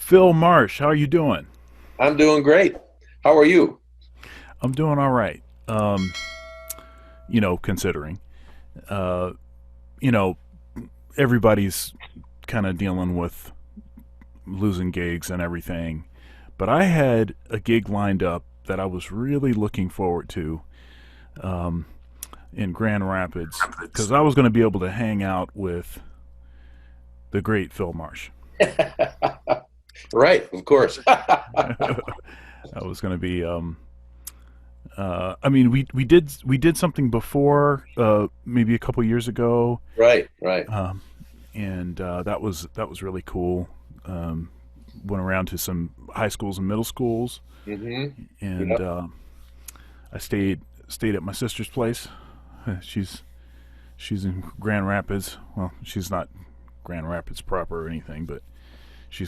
Phil Marsh, how are you doing? I'm doing great. How are you? I'm doing all right. Considering, uh, you know, everybody's kind of dealing with losing gigs and everything, but I had a gig lined up that I was really looking forward to um, in Grand Rapids because I was going to be able to hang out with the great Phil Marsh. Right, of course. I was going to be I mean, we did something before, maybe a couple years ago, Right, right. um, and that was really cool. Um, Went around to some high schools and middle schools, Hmm. and Yep. I stayed at my sister's place. She's she's in Grand Rapids. Well, she's not Grand Rapids proper or anything, but she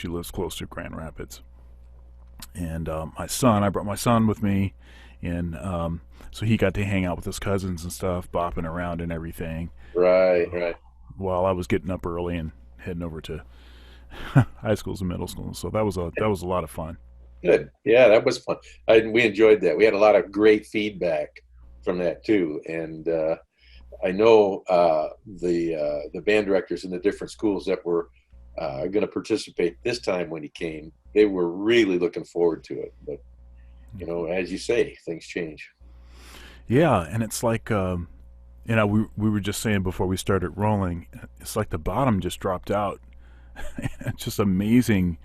lives close to Grand Rapids. And I brought my son with me, and so he got to hang out with his cousins and stuff, bopping around and everything, Right, right. while I was getting up early and heading over to high schools and middle schools. So that was a lot of fun. Good. Yeah, that was fun. We enjoyed that. We had a lot of great feedback from that too. And I know the band directors in the different schools that were going to participate this time when he came, they were really looking forward to it. But as you say, things change. Yeah, and it's like we were just saying before we started rolling, it's like the bottom just dropped out. It's just amazing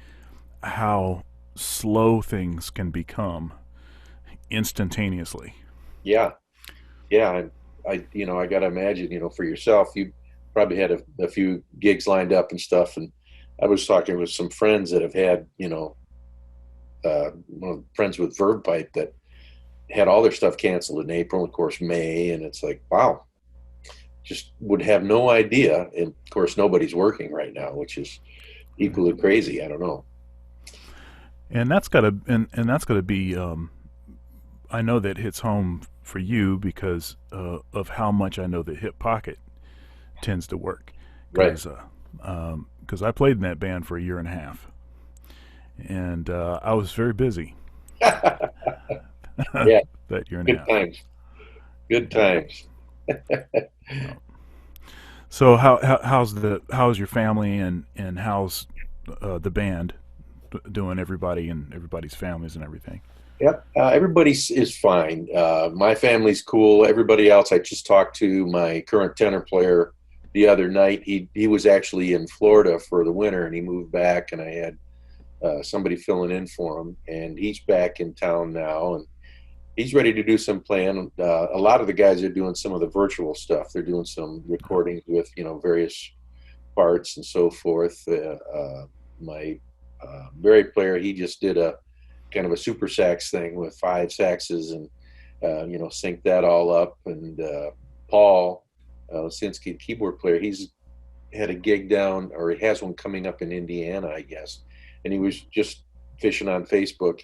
how slow things can become instantaneously. Yeah, yeah. I got to imagine, for yourself, you probably had a few gigs lined up and stuff. And I was talking with some friends that have had, friends with Verve Pipe that had all their stuff canceled in April, of course, May. And it's like, wow, just would have no idea. And of course, nobody's working right now, which is equally crazy. I don't know. And that's gotta be. I know that hits home for you because of how much I know that Hip Pocket tends to work. Right. Because I played in that band for a year and a half, and I was very busy Yeah. that year and a Good half. times. Good times. So how's your family and how's the band doing? Everybody and everybody's families and everything. Yep. Everybody is fine. My family's cool. Everybody else, I just talked to my current tenor player the other night. He was actually in Florida for the winter, and he moved back, and I had somebody filling in for him, and he's back in town now, and he's ready to do some playing. A lot of the guys are doing some of the virtual stuff. They're doing some recordings with various parts and so forth. My Barry player, he just did a kind of a super sax thing with five saxes and sync that all up. And Paul Lisinski, keyboard player, he's had a gig down, or he has one coming up in Indiana, I guess. And he was just fishing on Facebook.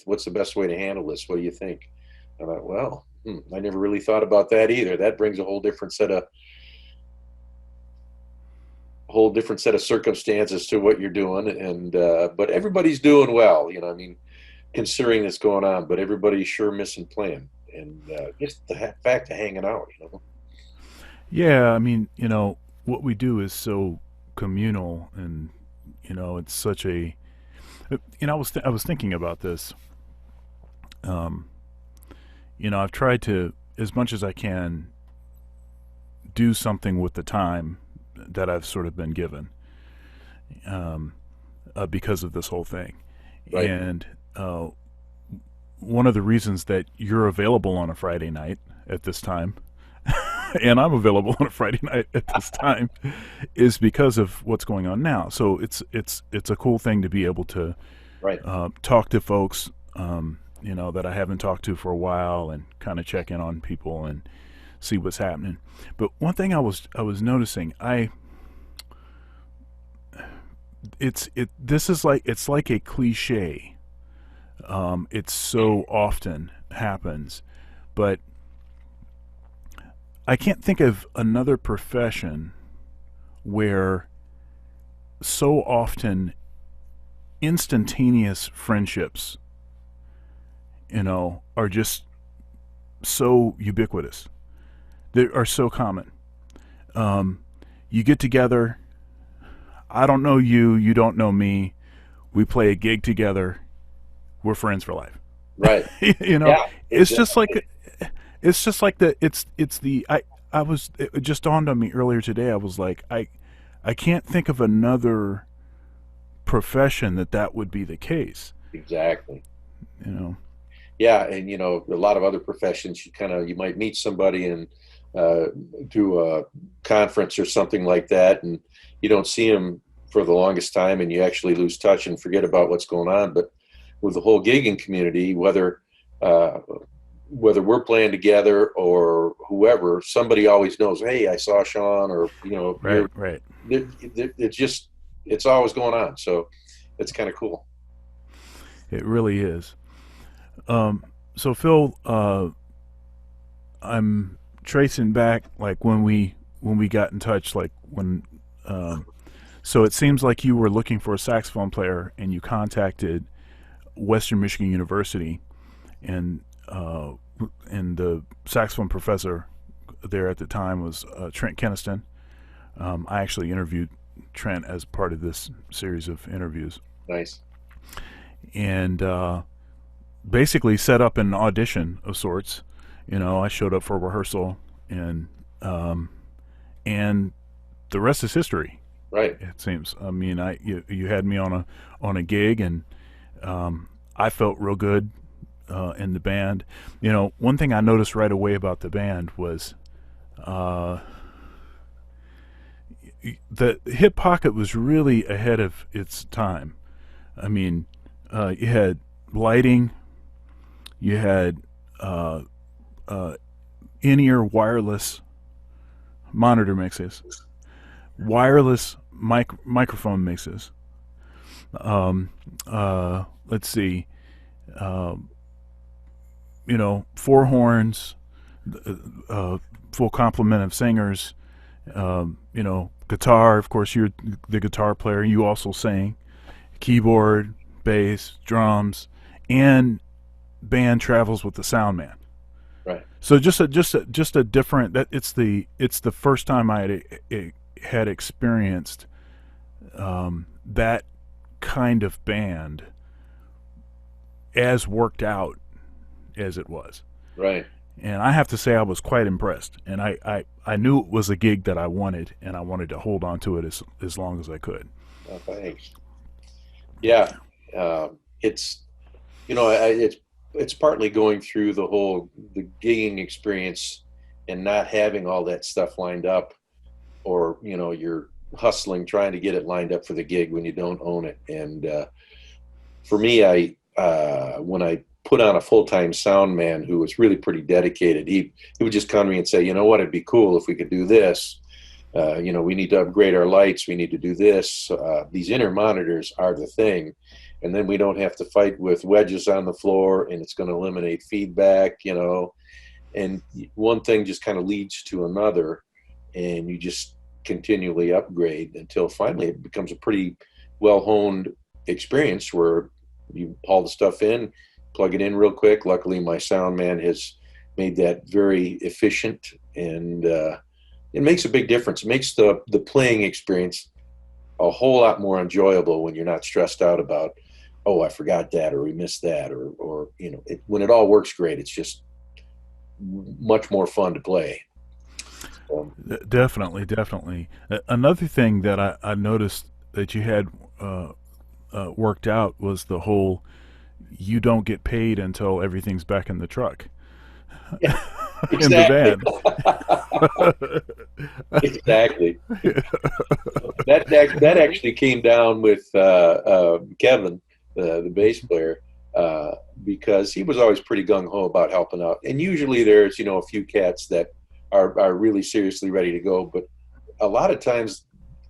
What's the best way to handle this? What do you think? I thought, well, I never really thought about that either. That brings a whole different set of circumstances to what you're doing. And but everybody's doing well. I mean, considering that's going on, but everybody's sure missing playing, and just the fact of hanging out. Yeah, I mean, what we do is so communal, and it's such a. I was thinking about this. Um, I've tried to, as much as I can, do something with the time that I've sort of been given, um, because of this whole thing, Right. and one of the reasons that you're available on a Friday night at this time, and I'm available on a Friday night at this time, is because of what's going on now. So it's a cool thing to be able to Right. talk to folks, that I haven't talked to for a while, and kind of check in on people and see what's happening. But one thing I was noticing, I it's it this is like it's like a cliche. It so often happens, but I can't think of another profession where so often instantaneous friendships, are just so ubiquitous. They are so common. Um, you get together. I don't know you. You don't know me. We play a gig together. We're friends for life. Right. you know, Yeah, it's just exactly. like it's just like the it's the I was it just dawned on me earlier today. I was like I can't think of another profession that would be the case. Exactly. You know. Yeah, and a lot of other professions, you might meet somebody and uh, do a conference or something like that, and you don't see them for the longest time, and you actually lose touch and forget about what's going on. But with the whole gigging community, uh, whether we're playing together or whoever, somebody always knows. Hey, I saw Sean, or Right. Right. it's just it's always going on. So it's kind of cool. It really is. Um, so Phil, I'm tracing back like when we got in touch, like when. So it seems like you were looking for a saxophone player, and you contacted Western Michigan University, and uh, and the saxophone professor there at the time was Trent Keniston. I actually interviewed Trent as part of this series of interviews, Nice. and basically set up an audition of sorts. I showed up for rehearsal, and um, and the rest is history. Right. It seems. I mean, you had me on a gig, and I felt real good in the band. One thing I noticed right away about the band was uh, the hip pocket was really ahead of its time. I mean, you had lighting, you had uh, uh, in-ear wireless monitor mixes, wireless microphone mixes. Let's see, um, four horns, uh, full complement of singers. Guitar. Of course, you're the guitar player. You also sing. Keyboard, bass, drums, and band travels with the sound man. Right. So just a different. That it's the first time had experienced that kind of band as worked out as it was. Right. And I have to say I was quite impressed. And I knew it was a gig that I wanted, and I wanted to hold on to it as long as I could. Oh, thanks. Yeah. It's it's partly going through the gigging experience and not having all that stuff lined up, or you're hustling trying to get it lined up for the gig when you don't own it. And for me, I when I put on a full-time sound man who was really pretty dedicated, he would just come to me and say, you know what, it'd be cool if we could do this. We need to upgrade our lights. We need to do this. These inner monitors are the thing. And then we don't have to fight with wedges on the floor, and it's going to eliminate feedback, and one thing just kind of leads to another, and you just continually upgrade until finally it becomes a pretty well-honed experience where you haul the stuff in, plug it in real quick. Luckily, my sound man has made that very efficient, and it makes a big difference. It makes the playing experience a whole lot more enjoyable when you're not stressed out about, oh, I forgot that, or we missed that, or when it all works great, it's just much more fun to play. Definitely, definitely. Another thing that I noticed that you had worked out was the whole you don't get paid until everything's back in the truck Yeah, in the exactly. Exactly. That actually came down with Kevin, the bass player, because he was always pretty gung ho about helping out. And usually there's a few cats that are really seriously ready to go, but a lot of times,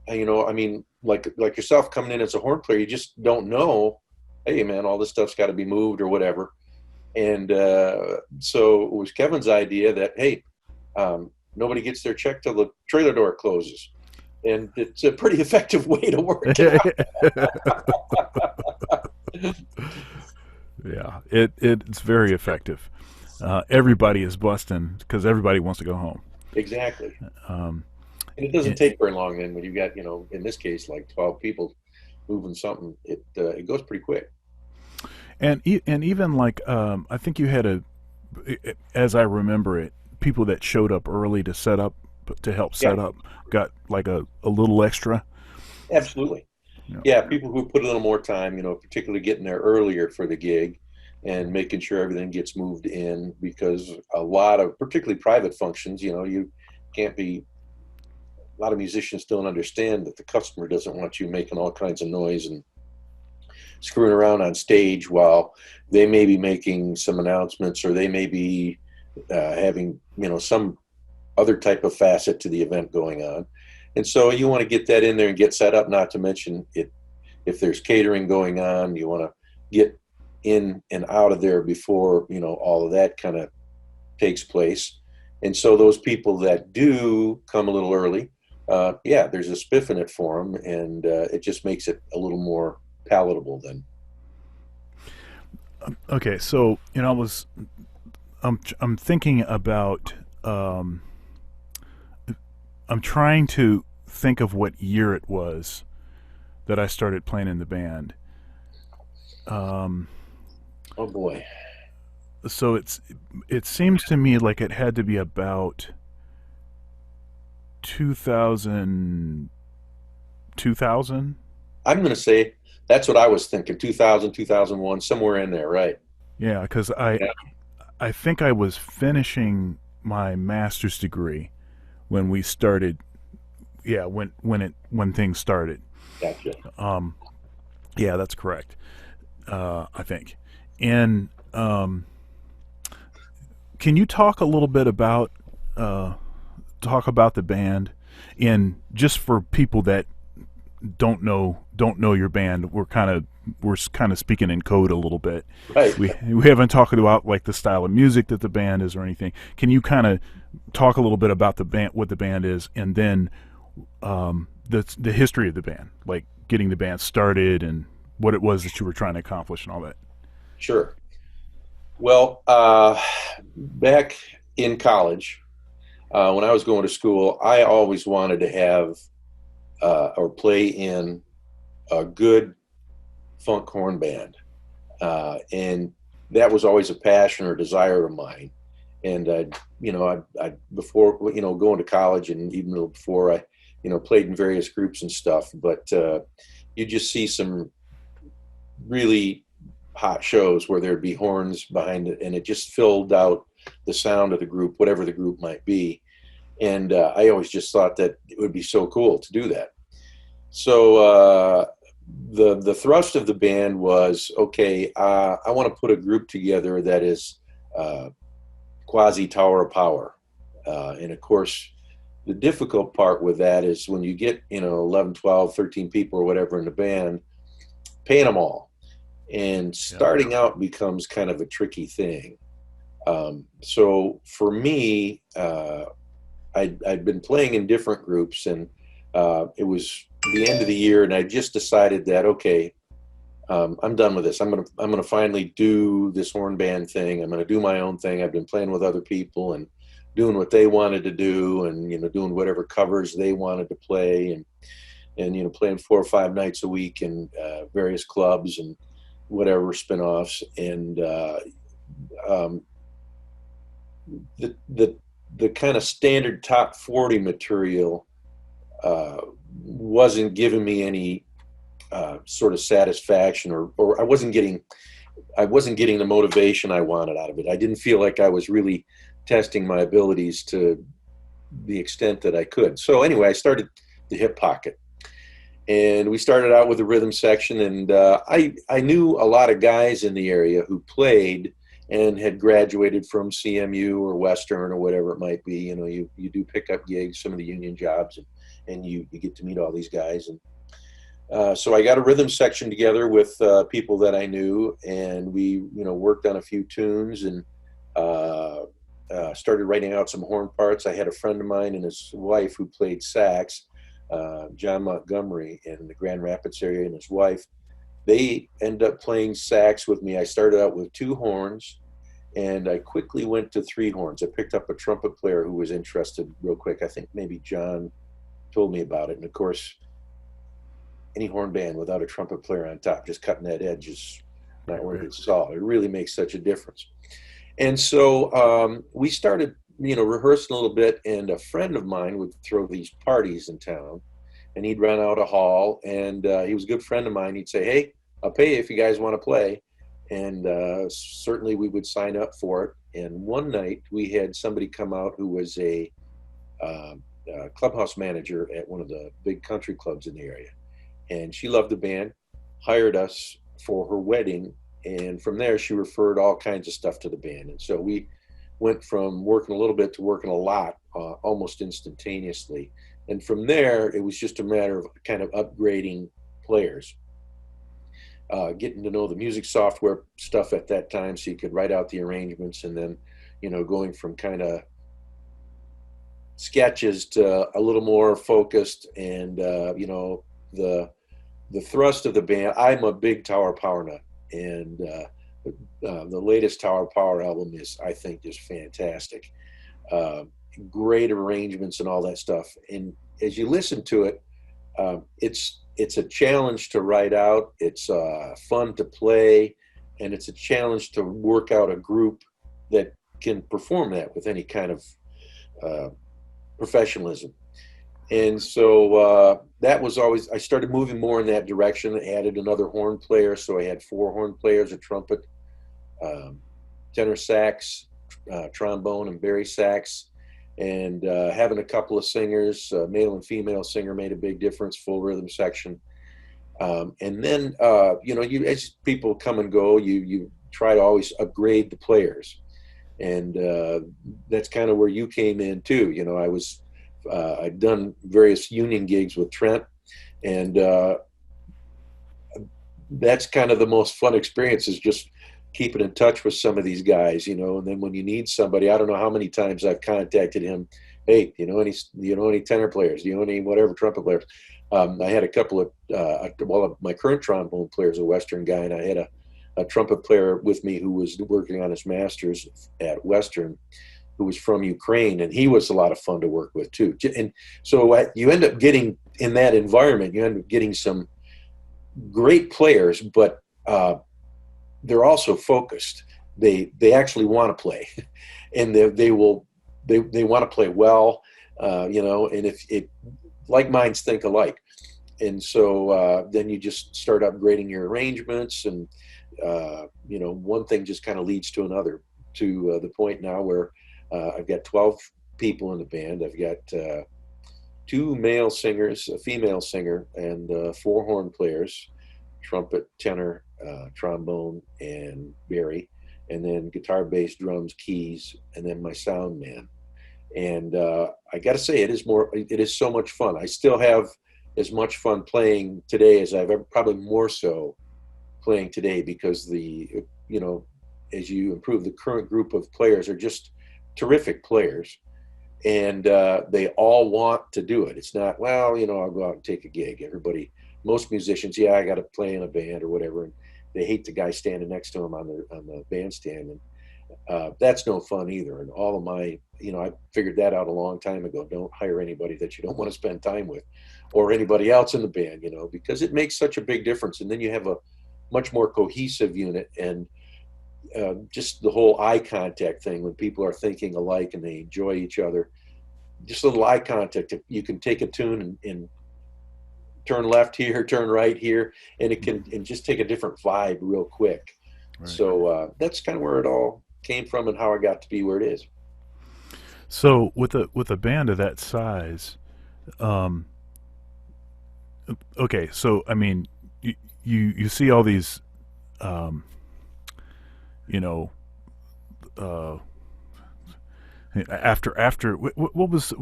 I mean, like yourself coming in as a horn player, you just don't know. Hey, man, all this stuff's got to be moved or whatever. And so it was Kevin's idea that, hey, nobody gets their check till the trailer door closes. And it's a pretty effective way to work it out. Yeah, it's very effective. Everybody is busting because everybody wants to go home. Exactly. Um, And it doesn't and, take very long then when you've got, in this case, like 12 people moving something, it goes pretty quick. and even like I think you had as I remember it, people that showed up early to set up to help Yeah, set up got like a little extra. absolutely. You know. Yeah, people who put a little more time, particularly getting there earlier for the gig and making sure everything gets moved in because a lot of, particularly private functions, you can't be, a lot of musicians don't understand that the customer doesn't want you making all kinds of noise and screwing around on stage while they may be making some announcements or they may be having, some other type of facet to the event going on. And so you want to get that in there and get set up, not to mention it. If there's catering going on, you want to get in and out of there before, all of that kind of takes place. And so those people that do come a little early, yeah, there's a spiff in it for them, and it just makes it a little more palatable then. Okay, so I'm thinking about I'm trying to think of what year it was that I started playing in the band. Um, Oh boy. so it seems to me like it had to be about 2000 2000. I'm going to say that's what I was thinking. 2000, 2001, somewhere in there, right? Yeah, because Yeah, I think I was finishing my master's degree when we started. Yeah, when things started. gotcha. Um, yeah, that's correct. I think. And can you talk a little bit about uh, talk about the band, and just for people that don't know your band, we're kind of speaking in code a little bit. Right. We haven't talked about like the style of music that the band is or anything. Can you kind of talk a little bit about the band, what the band is, and then the history of the band, like getting the band started and what it was that you were trying to accomplish and all that. Sure. Well, back in college, when I was going to school, I always wanted to have or play in a good funk horn band. And that was always a passion or desire of mine. And, I before, going to college and even a little before I, played in various groups and stuff, but you just see some really hot shows where there'd be horns behind it and it just filled out the sound of the group, whatever the group might be. And I always just thought that it would be so cool to do that. So the thrust of the band was okay. I want to put a group together that is uh, quasi Tower of Power, and of course, the difficult part with that is when you get 11, 12, 13 people or whatever in the band, paying them all, and Yeah. starting out becomes kind of a tricky thing. So for me, I'd been playing in different groups, and it was the end of the year, and I just decided that okay, I'm done with this. I'm gonna finally do this horn band thing. I'm gonna do my own thing. I've been playing with other people and doing what they wanted to do, and doing whatever covers they wanted to play, and playing 4 or 5 nights a week in various clubs and whatever spin-offs. And um, the kind of standard top 40 material wasn't giving me any sort of satisfaction, or I wasn't getting the motivation I wanted out of it. I didn't feel like I was really testing my abilities to the extent that I could. So anyway, I started the hip pocket, and we started out with a rhythm section, and I knew a lot of guys in the area who played and had graduated from CMU or Western or whatever it might be. You do pick up gigs, some of the union jobs, and you get to meet all these guys. And so I got a rhythm section together with people that I knew, and we worked on a few tunes and uh, started writing out some horn parts. I had a friend of mine and his wife who played sax, John Montgomery in the Grand Rapids area, and his wife. They ended up playing sax with me. I started out with two horns, and I quickly went to three horns. I picked up a trumpet player who was interested real quick. I think maybe John told me about it. And of course, any horn band without a trumpet player on top, just cutting that edge, is not Right, worth right. its salt. It really makes such a difference. And so we started, rehearsing a little bit. And a friend of mine would throw these parties in town, and he'd rent out a hall. And he was a good friend of mine. He'd say, "Hey, I'll pay you if you guys want to play." And certainly we would sign up for it. And one night we had somebody come out who was uh, a clubhouse manager at one of the big country clubs in the area, and she loved the band, hired us for her wedding, and from there she referred all kinds of stuff to the band, and so we went from working a little bit to working a lot, almost instantaneously, and from there it was just a matter of kind of upgrading players, getting to know the music software stuff at that time so you could write out the arrangements, and then going from kind of sketches to a little more focused, and the thrust of the band. I'm a big Tower Power nut, and the latest Tower Power album is, I think, just fantastic. Uh, Great arrangements and all that stuff. And as you listen to it, it's a challenge to write out. It's fun to play, and it's a challenge to work out a group that can perform that with any kind of uh, professionalism. And so that was always, I started moving more in that direction. I added another horn player, so I had four horn players: a trumpet, um, tenor sax, trombone, and bari sax. And having a couple of singers, male and female singer, made a big difference. Full rhythm section. And then you, as people come and go, you try to always upgrade the players, and that's kind of where you came in too. I was I'd done various union gigs with Trent, and that's kind of the most fun experience, is just keeping in touch with some of these guys. And then when you need somebody, I don't know how many times I've contacted him. Hey, any tenor players? Do you know any whatever trumpet players? I had a couple of my current trombone player is a Western guy, and I had a trumpet player with me who was working on his master's at Western, who was from Ukraine, and he was a lot of fun to work with too. And so you end up getting, in that environment, you end up getting some great players, but they're also focused. They actually want to play, and they want to play well, And if it, like minds think alike, and so then you just start upgrading your arrangements, and one thing just kind of leads to another, to the point now where I've got 12 people in the band. I've got two male singers, a female singer, and four horn players: trumpet, tenor, trombone, and bari, and then guitar, bass, drums, keys, and then my sound man. And I got to say, it is so much fun. I still have as much fun playing today as I've ever, probably more so playing today, because as you improve, the current group of players are just terrific players, and they all want to do it. It's not, well, I'll go out and take a gig. Most musicians, yeah, I got to play in a band or whatever, and they hate the guy standing next to them on the bandstand, and that's no fun either. And all of my, I figured that out a long time ago. Don't hire anybody that you don't want to spend time with, or anybody else in the band, because it makes such a big difference. And then you have a much more cohesive unit, and just the whole eye contact thing, when people are thinking alike and they enjoy each other, just a little eye contact. You can take a tune and turn left here, turn right here, and it can, and just take a different vibe real quick. Right. So that's kind of where it all came from, and how I got to be where it is. So with a band of that size, um, okay. So I mean, you see all these, um, you know, uh, after what was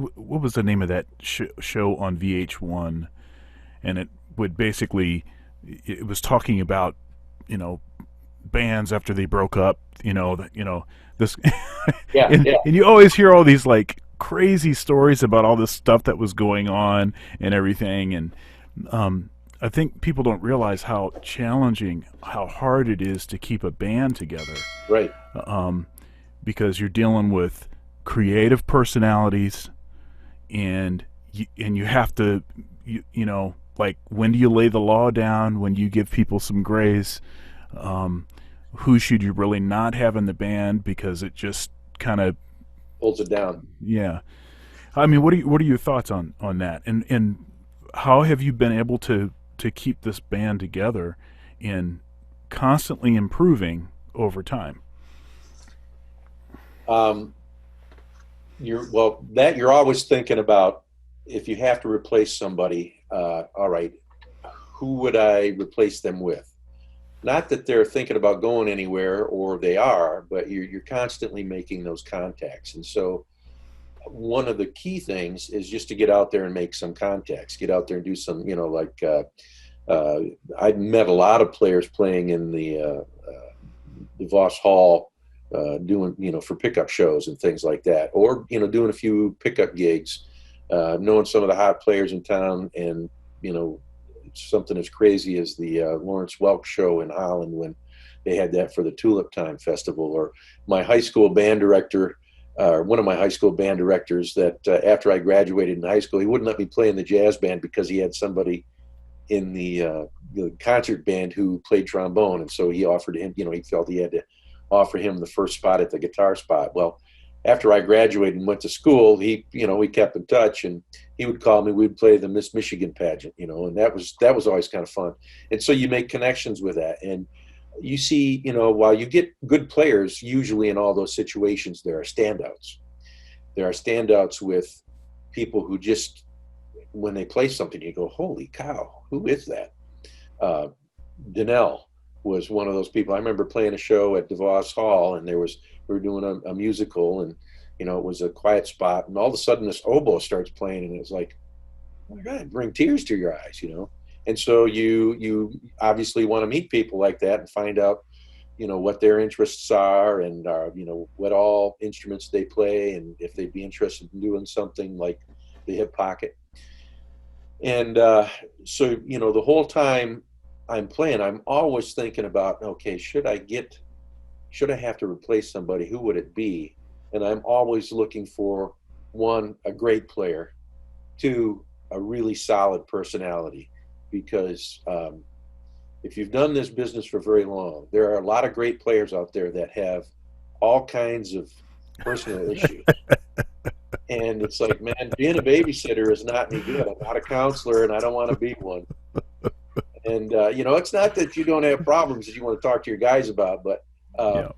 the name of that show on VH1, and it would basically, it was talking about, you know, bands after they broke up, this Yeah, yeah. and you always hear all these like crazy stories about all this stuff that was going on and everything. And um I think people don't realize how challenging, how hard it is to keep a band together, Right. um, because you're dealing with creative personalities, and you have to, you know, like, when do you lay the law down? When do you give people some grace? Um, who should you really not have in the band because it just kind of, Holds it down. yeah. I mean, what are your thoughts on that? And how have you been able to keep this band together and constantly improving over time? Um, you're always thinking about, if you have to replace somebody, all right, who would I replace them with? Not that they're thinking about going anywhere, or they are, but you're constantly making those contacts. And so one of the key things is just to get out there and make some contacts, get out there and do some, like, uh, I met a lot of players playing in the Voss Hall, doing, for pickup shows and things like that, or, doing a few pickup gigs, knowing some of the hot players in town. And, you know, something as crazy as the Lawrence Welk show in Holland, when they had that for the Tulip Time Festival. Or my high school band director, one of my high school band directors, that after I graduated in high school, he wouldn't let me play in the jazz band because he had somebody in the concert band who played trombone. And so he offered him, he felt he had to offer him the first spot at the guitar spot. Well, after I graduated and went to school, we kept in touch, and he would call me. We'd play the Miss Michigan pageant, and that was always kind of fun. And so you make connections with that, and you see, while you get good players, usually in all those situations, there are standouts. There are standouts with people who just, when they play something, you go, holy cow, who is that? Uh, Donnell was one of those people. I remember playing a show at DeVos Hall, and we were doing a musical, and it was a quiet spot, and all of a sudden this oboe starts playing, and it's like, oh my God, bring tears to your eyes. And so you obviously want to meet people like that and find out, what their interests are, and what all instruments they play, and if they'd be interested in doing something like the hip pocket. And so, the whole time I'm playing, I'm always thinking about, okay, should I have to replace somebody? Who would it be? And I'm always looking for, one, a great player, two, a really solid personality. Because if you've done this business for very long, there are a lot of great players out there that have all kinds of personal issues. And it's like, man, being a babysitter is not any good. I'm not a counselor, and I don't want to be one. And it's not that you don't have problems that you want to talk to your guys about, but Yeah.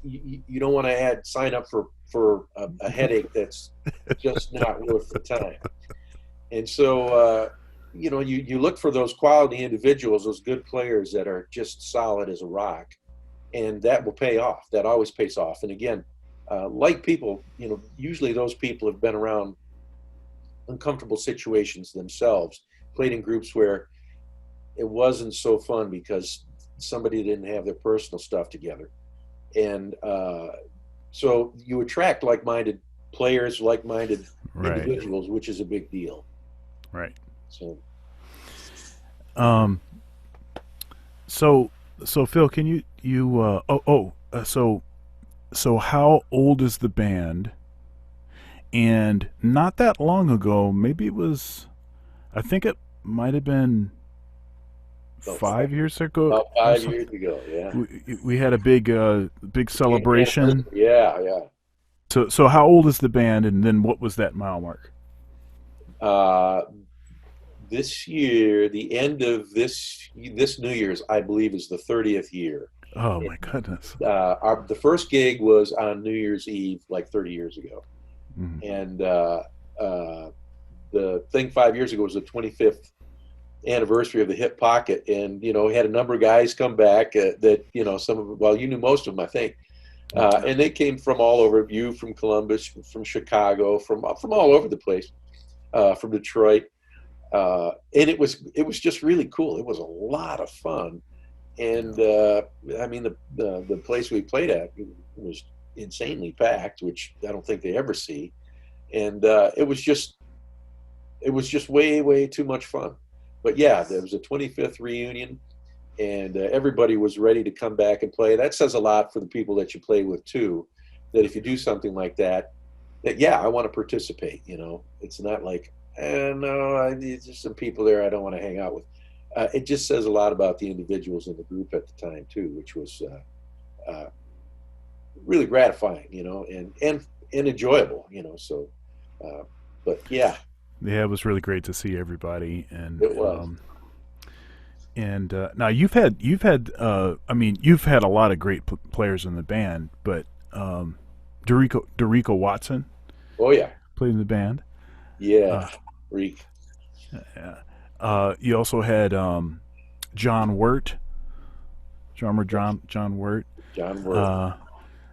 you don't want to sign up for a headache that's just not worth the time. And so you look for those quality individuals, those good players that are just solid as a rock, and that will pay off. That always pays off. And again, like people, usually those people have been around uncomfortable situations themselves, played in groups where it wasn't so fun because somebody didn't have their personal stuff together. And so you attract like-minded players, like-minded Right. individuals, which is a big deal. Right. So, Um. So Phil, can so how old is the band? And not that long ago, maybe it was, I think it might have been about 5 years ago about or 5 years something. ago, yeah. We had a big celebration. Yeah, yeah. So how old is the band, and then what was that mile mark? Uh, this year, the end of this New Year's, I believe, is the 30th year. Oh my goodness. The first gig was on New Year's Eve, like 30 years ago, Mhm. and the thing 5 years ago was the 25th anniversary of the Hip Pocket, and we had a number of guys come back that some of, well, you knew most of them, I think, and they came from all over. You from Columbus, from Chicago, from all over the place, from Detroit, and it was just really cool. It was a lot of fun. And I mean, the place we played at was insanely packed, which I don't think they ever see. And it was just way too much fun. but yeah, there was a 25th reunion, and everybody was ready to come back and play. That says a lot for the people that you play with too. That if you do something like that, that yeah, I want to participate. It's not like, no, there's just some people there I don't want to hang out with. It just says a lot about the individuals in the group at the time too, which was really gratifying, and enjoyable, So, uh, but yeah, Yeah, it was really great to see everybody, it was. and now I mean, you've had a lot of great players in the band, but Dorico Watson Oh yeah, played in the band. yeah, Uh, Reek, you also had John Wirt, drummer John Wirt. John Worth, Uh,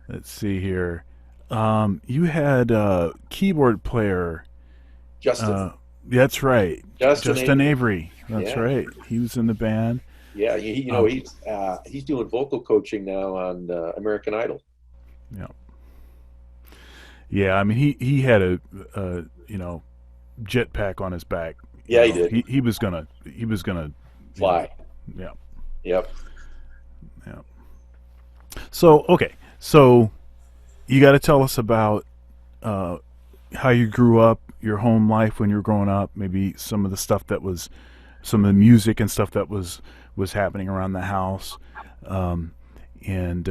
let's see here. You had keyboard player. Justin, Uh, that's right, Justin Justin Avery. Avery. That's Yeah, right. He was in the band. yeah. Um, He's doing vocal coaching now on American Idol. yeah, yeah. I mean, he had a jetpack on his back. Yeah, he did. He was gonna you know Fly. yeah, Yep. yeah. So okay, so you got to tell us about uh, how you grew up, your home life when you were growing up, maybe some of the stuff that was some of the music and stuff that was happening around the house, um, and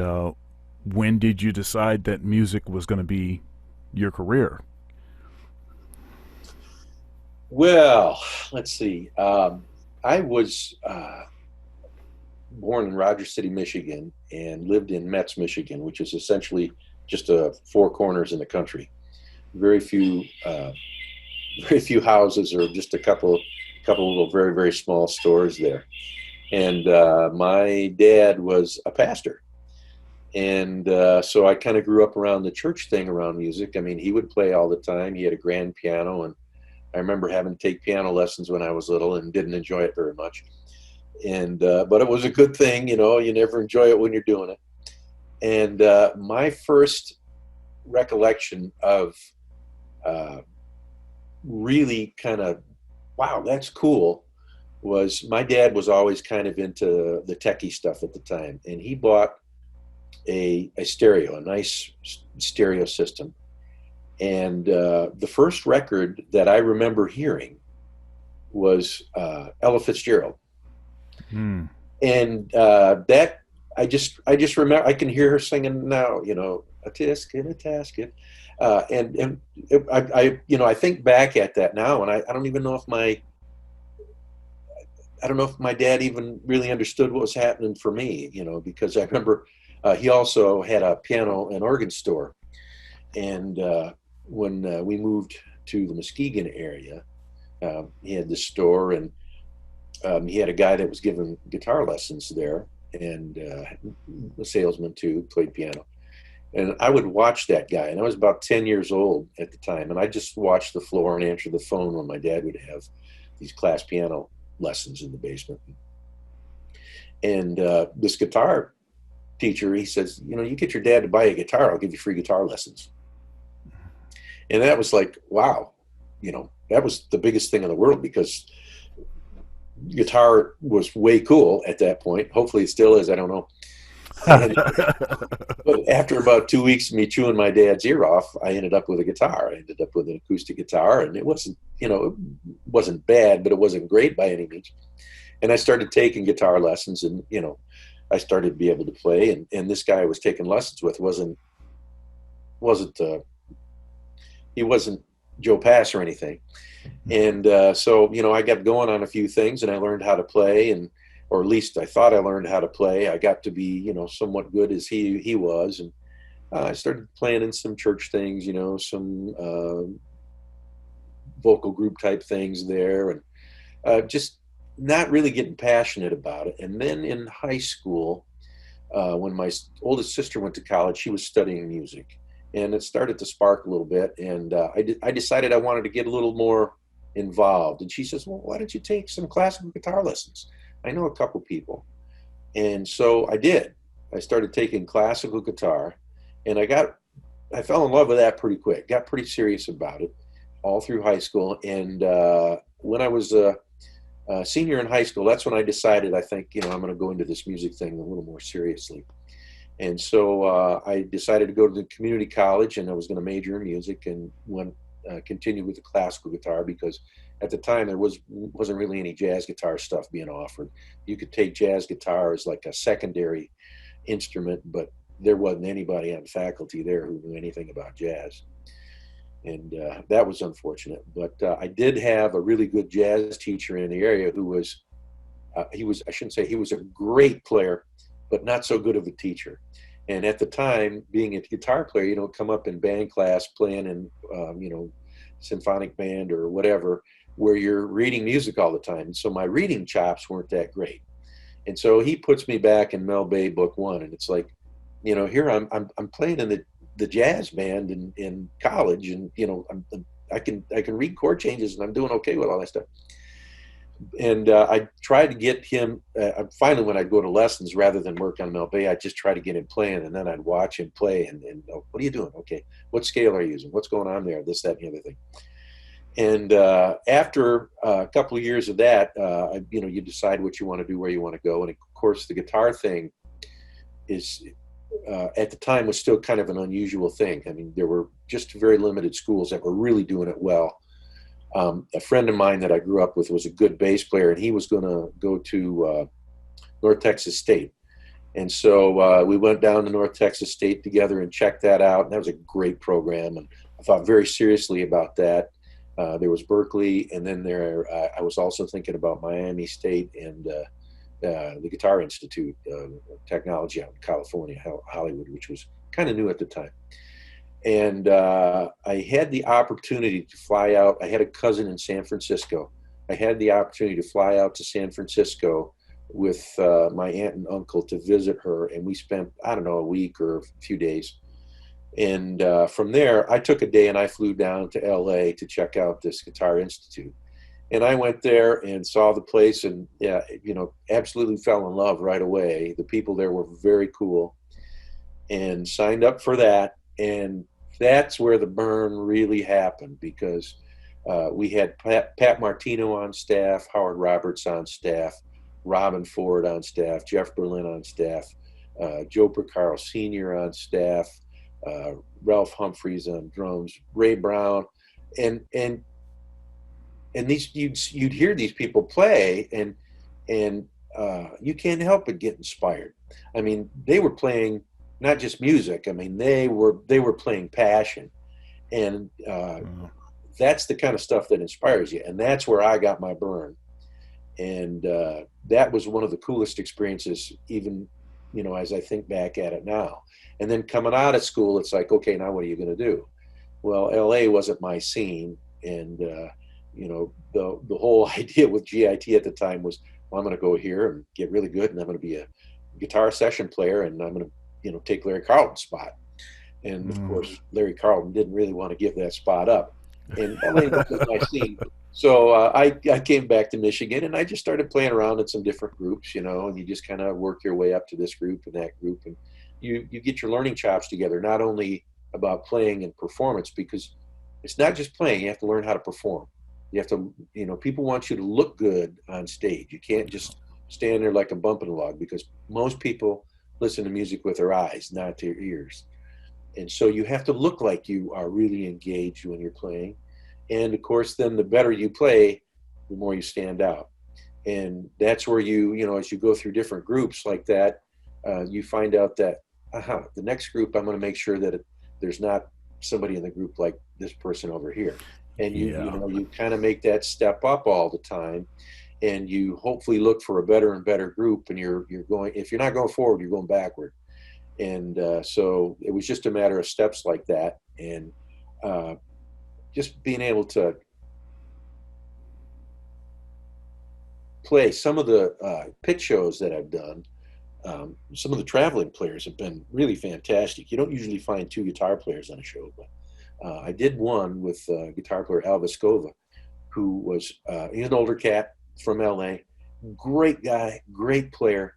when did you decide that music was going to be your career? Well, let's see. I was born in Rogers City, Michigan, and lived in Metz, Michigan, which is essentially just four corners in the country. Very few, very few houses, or just a couple little very very small stores there. And my dad was a pastor, and so I kind of grew up around the church thing around music. I mean, he would play all the time. He had a grand piano, and I remember having to take piano lessons when I was little and didn't enjoy it very much. And but it was a good thing, You never enjoy it when you're doing it. And my first recollection of uh, really kind of, wow, that's cool, was my dad was always kind of into the techie stuff at the time, and he bought a stereo, a nice stereo system. And the first record that I remember hearing was Ella Fitzgerald, Hmm. and that I just remember, I can hear her singing now. A tisk in a tasket, and I think back at that now, and I don't even know if my dad even really understood what was happening for me. Because I remember he also had a piano and organ store, and when we moved to the Muskegon area, he had this store, and he had a guy that was giving guitar lessons there, and a salesman too, played piano. And I would watch that guy, and I was about 10 years old at the time, and I just watched the floor and answer the phone when my dad would have these class piano lessons in the basement. And this guitar teacher, he says, you get your dad to buy a guitar, I'll give you free guitar lessons. And that was like, wow, that was the biggest thing in the world, because guitar was way cool at that point. Hopefully it still is, I don't know. And but after about 2 weeks of me chewing my dad's ear off, I ended up with a guitar. I ended up with an acoustic guitar, and it wasn't bad, but it wasn't great by any means. And I started taking guitar lessons, and I started to be able to play. And this guy I was taking lessons with wasn't he wasn't Joe Pass or anything. And so I got going on a few things, and I learned how to play, and or at least I thought I learned how to play. I got to be somewhat good as he was, and I started playing in some church things, some vocal group type things there, and just not really getting passionate about it. And then in high school, when my oldest sister went to college, she was studying music, and it started to spark a little bit. And I decided I wanted to get a little more involved. And she says, "Well, why don't you take some classical guitar lessons? I know a couple people." And so I did. I started taking classical guitar, and I fell in love with that pretty quick. Got pretty serious about it all through high school. And when I was senior in high school, that's when I decided, I think, I'm going to go into this music thing a little more seriously. And so I decided to go to the community college, and I was going to major in music and went continue with the classical guitar, because at the time there wasn't really any jazz guitar stuff being offered. You could take jazz guitar as like a secondary instrument, but there wasn't anybody on faculty there who knew anything about jazz, and that was unfortunate. But I did have a really good jazz teacher in the area who was he was I shouldn't say he was a great player, but not so good of a teacher. And at the time, being a guitar player, you don't come up in band class playing in symphonic band or whatever, where you're reading music all the time. And so my reading chops weren't that great. And so he puts me back in Mel Bay Book One, and it's like, here I'm playing in the jazz band in college, and I can read chord changes, and I'm doing okay with all that stuff. And I tried to get him. Finally, when I'd go to lessons rather than work on Mel Bay, I'd just try to get him playing, and then I'd watch him play. And oh, what are you doing? Okay, what scale are you using? What's going on there? This, that, and the other thing. And after a couple of years of that, you decide what you want to do, where you want to go. And of course, the guitar thing is at the time was still kind of an unusual thing. I mean, there were just very limited schools that were really doing it well. A friend of mine that I grew up with was a good bass player, and he was going to go to North Texas State. And so we went down to North Texas State together and checked that out. And that was a great program. And I thought very seriously about that. There was Berkeley, and then I was also thinking about Miami State and the Guitar Institute of Technology out in California, Hollywood, which was kind of new at the time. And I had the opportunity to fly out. I had a cousin in San Francisco. I had the opportunity to fly out to San Francisco with my aunt and uncle to visit her. And we spent, I don't know, a week or a few days. And from there, I took a day and I flew down to LA to check out this Guitar Institute. And I went there and saw the place, and absolutely fell in love right away. The people there were very cool, and signed up for that. And that's where the burn really happened, because we had Pat Martino on staff, Howard Roberts on staff, Robin Ford on staff, Jeff Berlin on staff, Joe Percaro Sr. on staff, Ralph Humphreys on drums, Ray Brown, and these you'd hear these people play, and you can't help but get inspired. I mean, they were playing not just music. I mean, they were playing passion, and that's the kind of stuff that inspires you. And that's where I got my burn. And that was one of the coolest experiences, even, as I think back at it now. And then coming out of school, it's like, okay, now what are you going to do? Well, LA wasn't my scene. And, the whole idea with GIT at the time was, well, I'm going to go here and get really good, and I'm going to be a guitar session player, and I'm going to take Larry Carlton's spot. And of course, Larry Carlton didn't really want to give that spot up. And LA wasn't my scene. So I came back to Michigan, and I just started playing around in some different groups, and you just kind of work your way up to this group and that group. And you get your learning chops together, not only about playing and performance, because it's not just playing. You have to learn how to perform. You have to, people want you to look good on stage. You can't just stand there like a bump in a log, because most people listen to music with their eyes, not their ears. And so you have to look like you are really engaged when you're playing. And of course, then the better you play, the more you stand out. And that's where as you go through different groups like that, you find out that, the next group, I'm going to make sure that there's not somebody in the group like this person over here. And you kind of make that step up all the time. And you hopefully look for a better and better group, and you're going, if you're not going forward, you're going backward. And so it was just a matter of steps like that. And just being able to play some of the pit shows that I've done. Some of the traveling players have been really fantastic. You don't usually find two guitar players on a show, but I did one with guitar player Al Vescova, who was he's an older cat from LA, great guy, great player.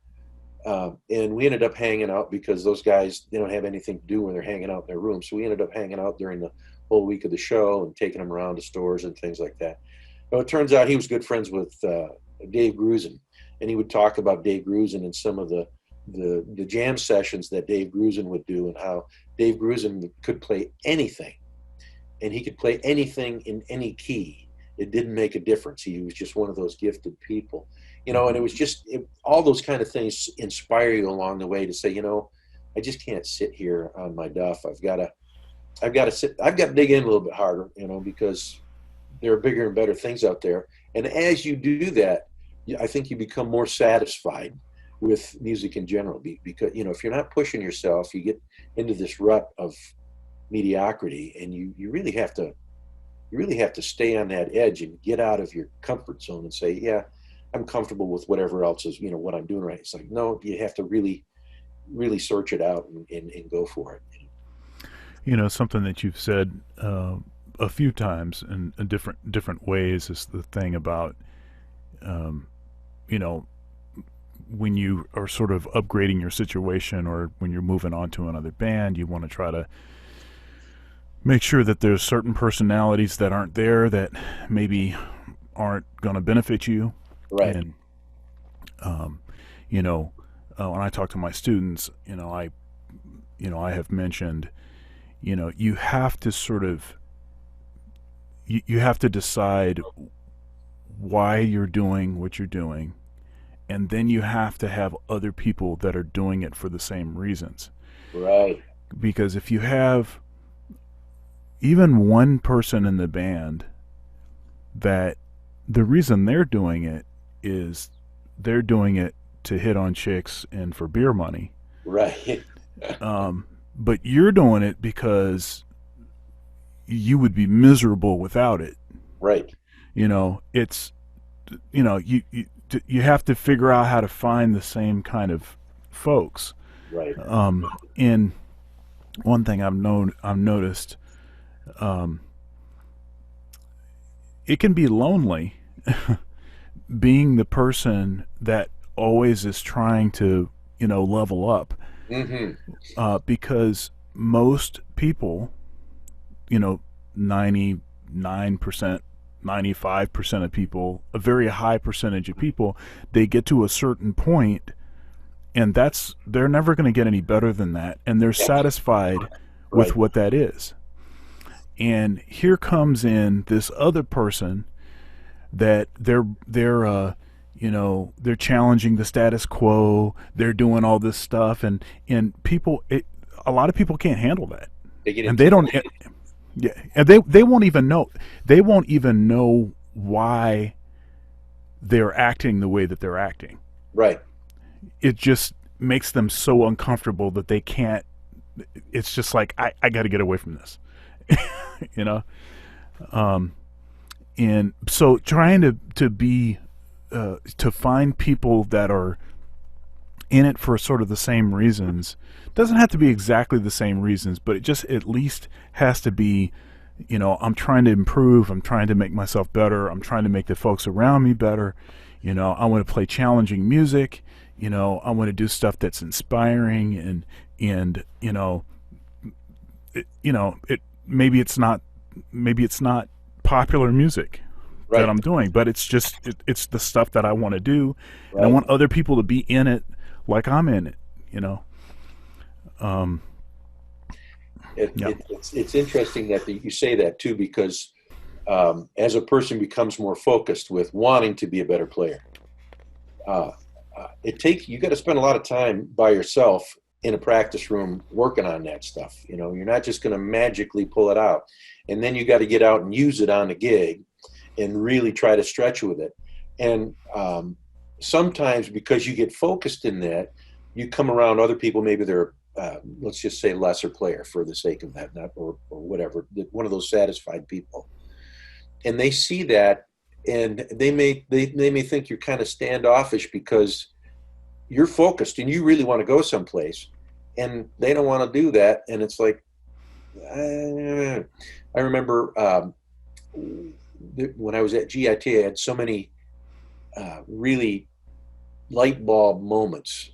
And we ended up hanging out, because those guys, they don't have anything to do when they're hanging out in their room. So we ended up hanging out during the whole week of the show and taking them around to stores and things like that. Well, it turns out he was good friends with Dave Grusin, and he would talk about Dave Grusin and some of the jam sessions that Dave Grusin would do, and how Dave Grusin could play anything, and he could play anything in any key. It didn't make a difference. He was just one of those gifted people, and Hmm. it was just all those kind of things inspire you along the way to say, I just can't sit here on my duff. I've got to sit. I've got to dig in a little bit harder, because there are bigger and better things out there. And as you do that, I think you become more satisfied with music in general, because if you're not pushing yourself, you get into this rut of mediocrity, and you really have to stay on that edge and get out of your comfort zone and say, yeah, I'm comfortable with whatever else is, what I'm doing right. It's like, no, you have to really search it out and go for it. Something that you've said a few times in different ways is the thing about, um, you know, when you are sort of upgrading your situation or when you're moving on to another band, you want to try to make sure that there's certain personalities that aren't there that maybe aren't going to benefit you. Right. And, um, you know, when I talk to my students, I have mentioned, you have to sort of, you have to decide why you're doing what you're doing, and then you have to have other people that are doing it for the same reasons. Right. Because if you have even one person in the band that the reason they're doing it is they're doing it to hit on chicks and for beer money, Right. but you're doing it because you would be miserable without it. Right. It's you have to figure out how to find the same kind of folks. Right. And one thing I've noticed, um, it can be lonely being the person that always is trying to level up, Hmm. because most people, 99%, 95% of people, a very high percentage of people, they get to a certain point and they're never going to get any better than that, and they're Yes. satisfied with Right. what that is. And here comes in this other person that they're challenging the status quo, they're doing all this stuff, and a lot of people can't handle that, They get and they don't. intimidated. Yeah, and they won't even know. They won't even know why they're acting the way that they're acting. Right. It just makes them so uncomfortable that they can't. It's just like I got to get away from this, you know. Um, and so trying to be to find people that are in it for sort of the same reasons, doesn't have to be exactly the same reasons, but it just at least has to be, I'm trying to improve, I'm trying to make myself better, I'm trying to make the folks around me better. I want to play challenging music. I want to do stuff that's inspiring, and it maybe it's not popular music that Right. I'm doing, but it's the stuff that I want to do, and I Right. want other people to be in it like I'm in it. You know. Um, yeah. It's interesting that you say that too, because as a person becomes more focused with wanting to be a better player, uh, you got to spend a lot of time by yourself in a practice room working on that stuff. You're not just going to magically pull it out, and then you got to get out and use it on the gig and really try to stretch with it. And sometimes because you get focused in that, you come around other people. Maybe they're let's just say lesser player for the sake of that, not or whatever. One of those satisfied people, and they see that, and they may think you're kind of standoffish because you're focused and you really want to go someplace, and they don't want to do that. And it's like, I remember when I was at GIT, I had so many really light bulb moments.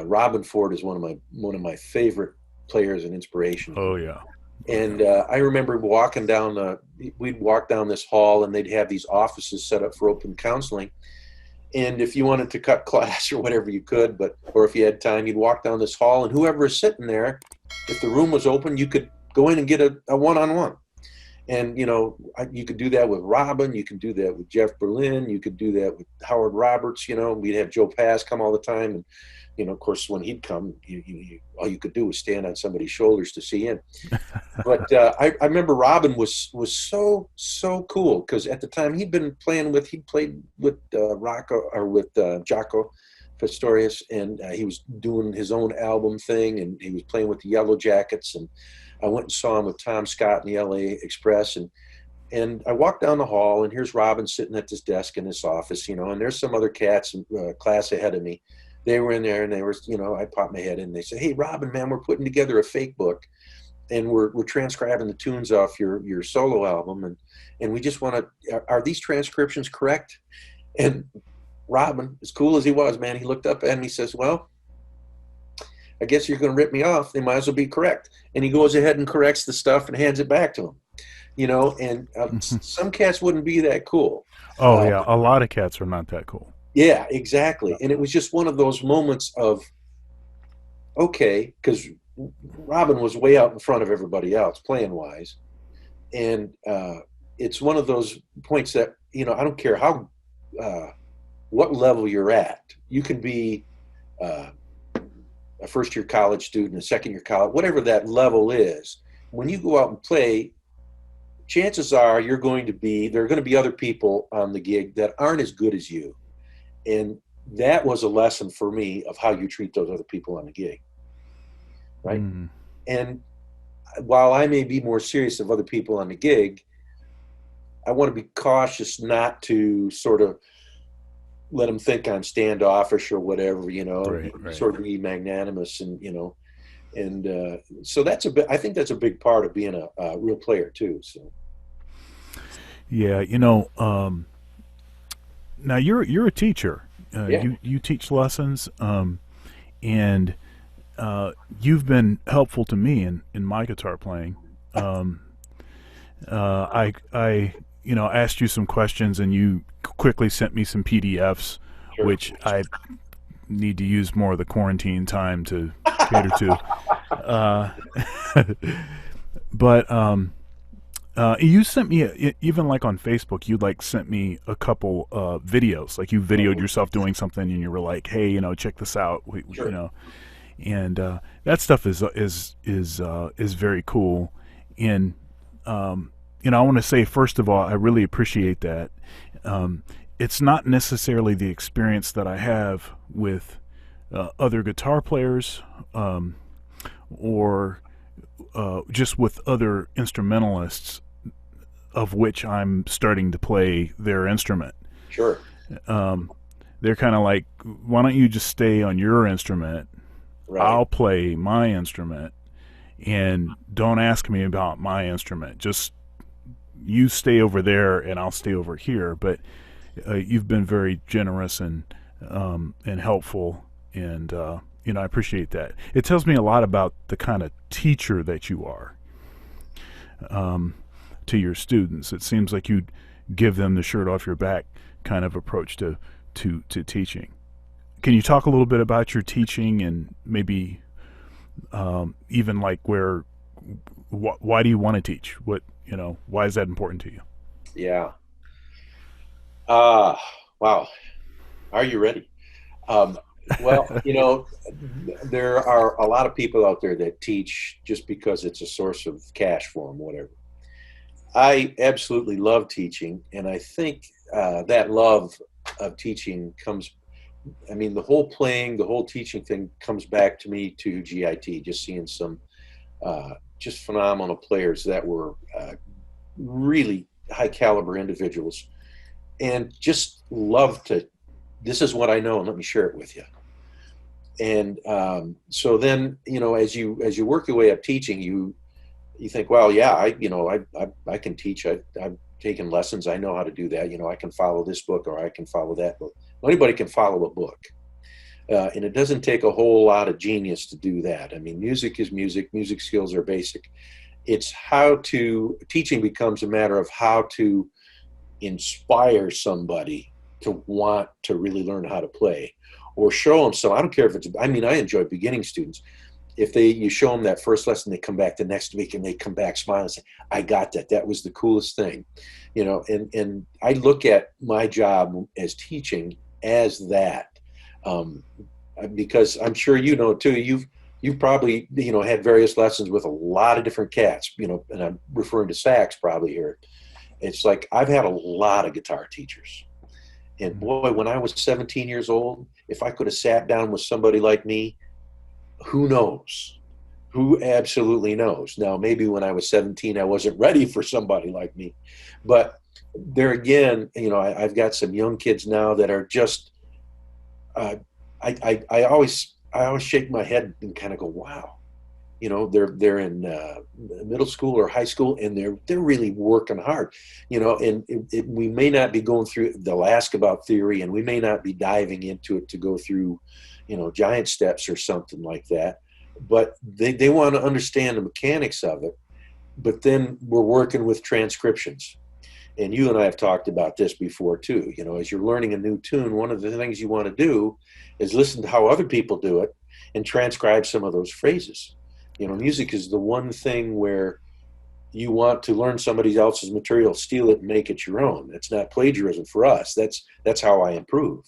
Robin Ford is one of my favorite players and inspirations. Oh yeah. And I remember we'd walk down this hall, and they'd have these offices set up for open counseling. And if you wanted to cut class or whatever, you could, or if you had time, you'd walk down this hall, and whoever was sitting there, if the room was open, you could go in and get a one-on-one. And, you could do that with Robin. You could do that with Jeff Berlin. You could do that with Howard Roberts. We'd have Joe Pass come all the time. And, of course, when he'd come, all you could do was stand on somebody's shoulders to see him. But I remember Robin was so cool, because at the time he played with Rocco, or with Jaco Pastorius, and he was doing his own album thing, and he was playing with the Yellow Jackets. And I went and saw him with Tom Scott in the LA Express, and I walked down the hall, and here's Robin sitting at this desk in this office, and there's some other cats in class ahead of me. They were in there, and they were, I popped my head in, and they said, "Hey, Robin, man, we're putting together a fake book, and we're transcribing the tunes off your solo album, and we just want to, are these transcriptions correct?" And Robin, as cool as he was, man, he looked up at me, he says, "Well, I guess you're going to rip me off. They might as well be correct." And he goes ahead and corrects the stuff and hands it back to him. And some cats wouldn't be that cool. Oh yeah, a lot of cats are not that cool. Yeah, exactly. And it was just one of those moments of, okay, because Robin was way out in front of everybody else, playing wise. And it's one of those points that, I don't care what level you're at. You can be a first-year college student, a second-year college, whatever that level is. When you go out and play, chances are there are going to be other people on the gig that aren't as good as you. And that was a lesson for me of how you treat those other people on the gig. Right. Mm. And while I may be more serious of other people on the gig, I want to be cautious not to sort of let them think I'm standoffish or whatever, right. Sort of be magnanimous, and, so I think that's a big part of being a real player too. So. Yeah. Now you're a teacher. Yeah. You teach lessons, and you've been helpful to me in my guitar playing. I asked you some questions, and you quickly sent me some PDFs, sure, which I need to use more of the quarantine time to cater to. But you sent me even like on Facebook, you sent me a couple videos, like you videoed yourself doing something, and you were like, "Hey, check this out," sure. And that stuff is very cool. And I want to say, first of all, I really appreciate that. It's not necessarily the experience that I have with other guitar players, or just with other instrumentalists, of which I'm starting to play their instrument. Sure. They're kind of like, "Why don't you just stay on your instrument? Right. I'll play my instrument, and don't ask me about my instrument. Just you stay over there, and I'll stay over here." But you've been very generous and helpful, and I appreciate that. It tells me a lot about the kind of teacher that you are to your students. It seems like you'd give them the shirt off your back kind of approach to teaching. Can you talk a little bit about your teaching, and maybe even like why do you want to teach? Why is that important to you? Yeah. Wow. Are you ready? Well, there are a lot of people out there that teach just because it's a source of cash for them, whatever. I absolutely love teaching, and I think that love of teaching the whole teaching thing comes back to me to GIT, just seeing some just phenomenal players that were really high caliber individuals, and just love to, this is what I know, and let me share it with you. And so then, as you work your way up teaching, you think, well, yeah, I can teach. I've taken lessons. I know how to do that. I can follow this book, or I can follow that book. Anybody can follow a book. And it doesn't take a whole lot of genius to do that. I mean, music is music. Music skills are basic. It's how to teaching becomes a matter of how to inspire somebody to want to really learn how to play or show them. So I don't care if it's, I mean, I enjoy beginning students. If they, you show them that first lesson, they come back the next week and they come back smiling and say, I got that. That was the coolest thing, you know, and I look at my job as teaching as that. Um, because I'm sure, you know, too, you've probably, you know, had various lessons with a lot of different cats, you know, and I'm referring to sax probably here. It's like I've had a lot of guitar teachers. And boy, when I was 17 years old, if I could have sat down with somebody like me, who knows? Who absolutely knows? Now, maybe when I was 17, I wasn't ready for somebody like me. But there again, you know, I've got some young kids now that are just, uh, I always shake my head and kind of go, wow, you know, they're in middle school or high school, and they're really working hard, you know. And we may not be going through, they'll ask about theory, and we may not be diving into it to go through, you know, giant steps or something like that, but they want to understand the mechanics of it. But then we're working with transcriptions, and you and I have talked about this before too. You know, as you're learning a new tune, one of the things you want to do is listen to how other people do it and transcribe some of those phrases. You know, music is the one thing where you want to learn somebody else's material, steal it, and make it your own. It's not plagiarism for us. That's how I improve.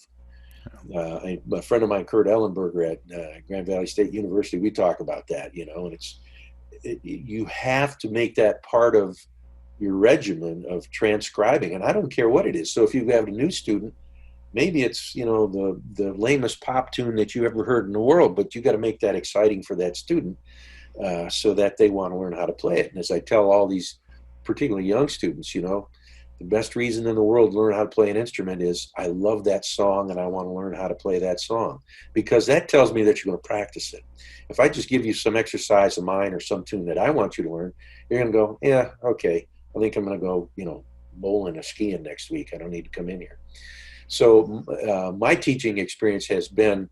A friend of mine, Kurt Ellenberger at Grand Valley State University, we talk about that. You know, and you have to make that part of your regimen of transcribing, and I don't care what it is. So if you have a new student, maybe it's, you know, the lamest pop tune that you ever heard in the world, but you got to make that exciting for that student, so that they want to learn how to play it. And as I tell all these, particularly young students, you know, the best reason in the world to learn how to play an instrument is I love that song and I want to learn how to play that song, because that tells me that you're going to practice it. If I just give you some exercise of mine or some tune that I want you to learn, you're going to go, yeah, okay, I think I'm going to go, you know, bowling or skiing next week. I don't need to come in here. So my teaching experience has been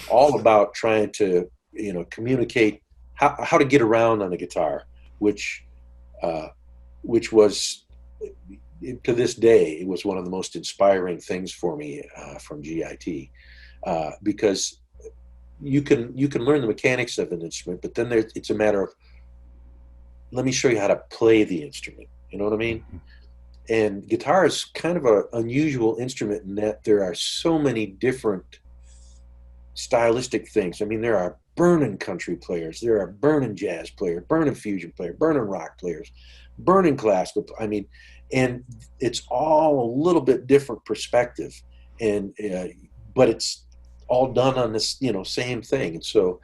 all about trying to, you know, communicate how to get around on the guitar, which uh, which was, to this day, it was one of the most inspiring things for me from GIT, because you can learn the mechanics of an instrument, but then it's a matter of, let me show you how to play the instrument. You know what I mean? And guitar is kind of an unusual instrument in that there are so many different stylistic things. I mean, there are burning country players, there are burning jazz players, burning fusion players, burning rock players, burning classical. I mean, and it's all a little bit different perspective, and but it's all done on this, you know, same thing. And so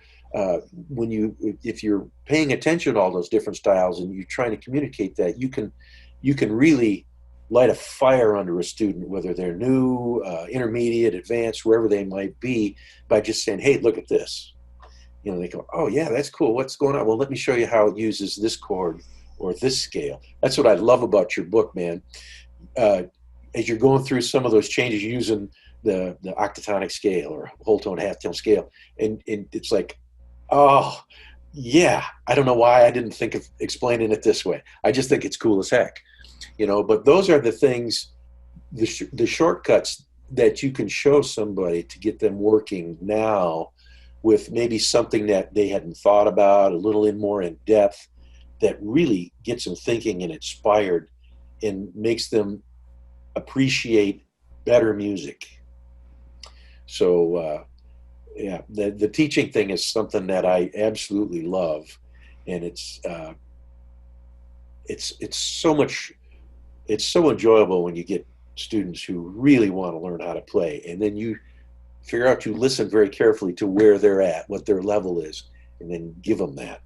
when if you're paying attention to all those different styles and you're trying to communicate that, you can really light a fire under a student, whether they're new, intermediate, advanced, wherever they might be, by just saying, hey, look at this. You know, they go, oh yeah, that's cool, what's going on? Well, let me show you how it uses this chord or this scale. That's what I love about your book, man. As you're going through some of those changes using the octatonic scale or whole tone, half tone scale, and it's like, oh yeah, I don't know why I didn't think of explaining it this way. I just think it's cool as heck, you know. But those are the things, the shortcuts that you can show somebody to get them working now with maybe something that they hadn't thought about, a little more in depth, that really gets them thinking and inspired and makes them appreciate better music. So yeah, the teaching thing is something that I absolutely love, and it's so much, it's so enjoyable when you get students who really want to learn how to play, and then you figure out, you listen very carefully to where they're at, what their level is, and then give them that,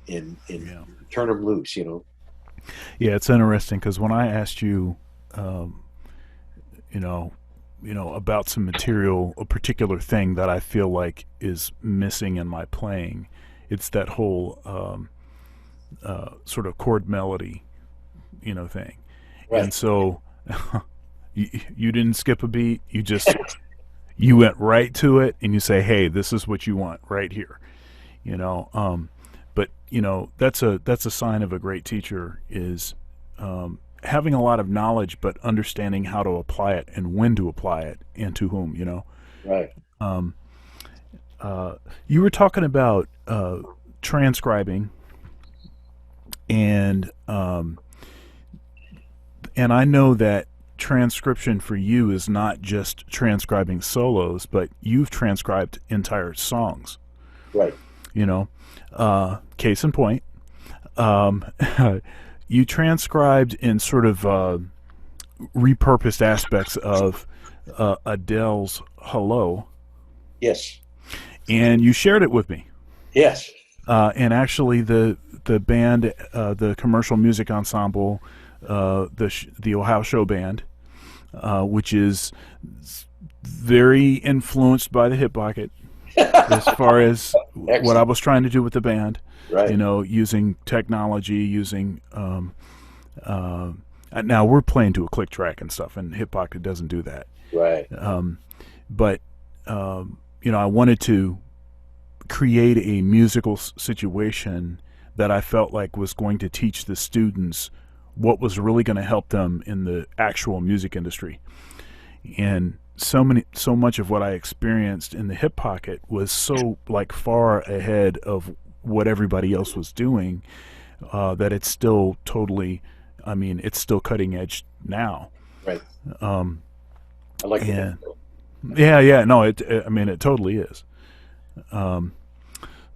and Yeah. turn them loose, you know. Yeah, it's interesting because when I asked you, um, you know, about some material, a particular thing that I feel like is missing in my playing, it's that whole sort of chord melody, thing. And Right. so you didn't skip a beat. You went right to it, and you say, "Hey, this is what you want right here." You know, um, But that's a sign of a great teacher is having a lot of knowledge, but understanding how to apply it and when to apply it and to whom. Right. Um, you were talking about transcribing, and I know that transcription for you is not just transcribing solos, but you've transcribed entire songs. Right. You know, case in point, um, you transcribed in sort of repurposed aspects of Adele's "Hello," Yes. and you shared it with me. Yes. And actually, the band, the commercial music ensemble, the Ohio Show Band, which is very influenced by the hip pocket as far as what I Excellent. was trying to do with the band. Right. Using technology, using now we're playing to a click track and stuff, and hip pocket doesn't do that. Right. But I wanted to create a musical situation that I felt like was going to teach the students what was really going to help them in the actual music industry. And so much of what I experienced in the hip pocket was so like far ahead of what everybody else was doing, that it's still totally, I mean, it's still cutting edge now. Right. Um, I like the and band. yeah, no, I mean, it totally is. Um,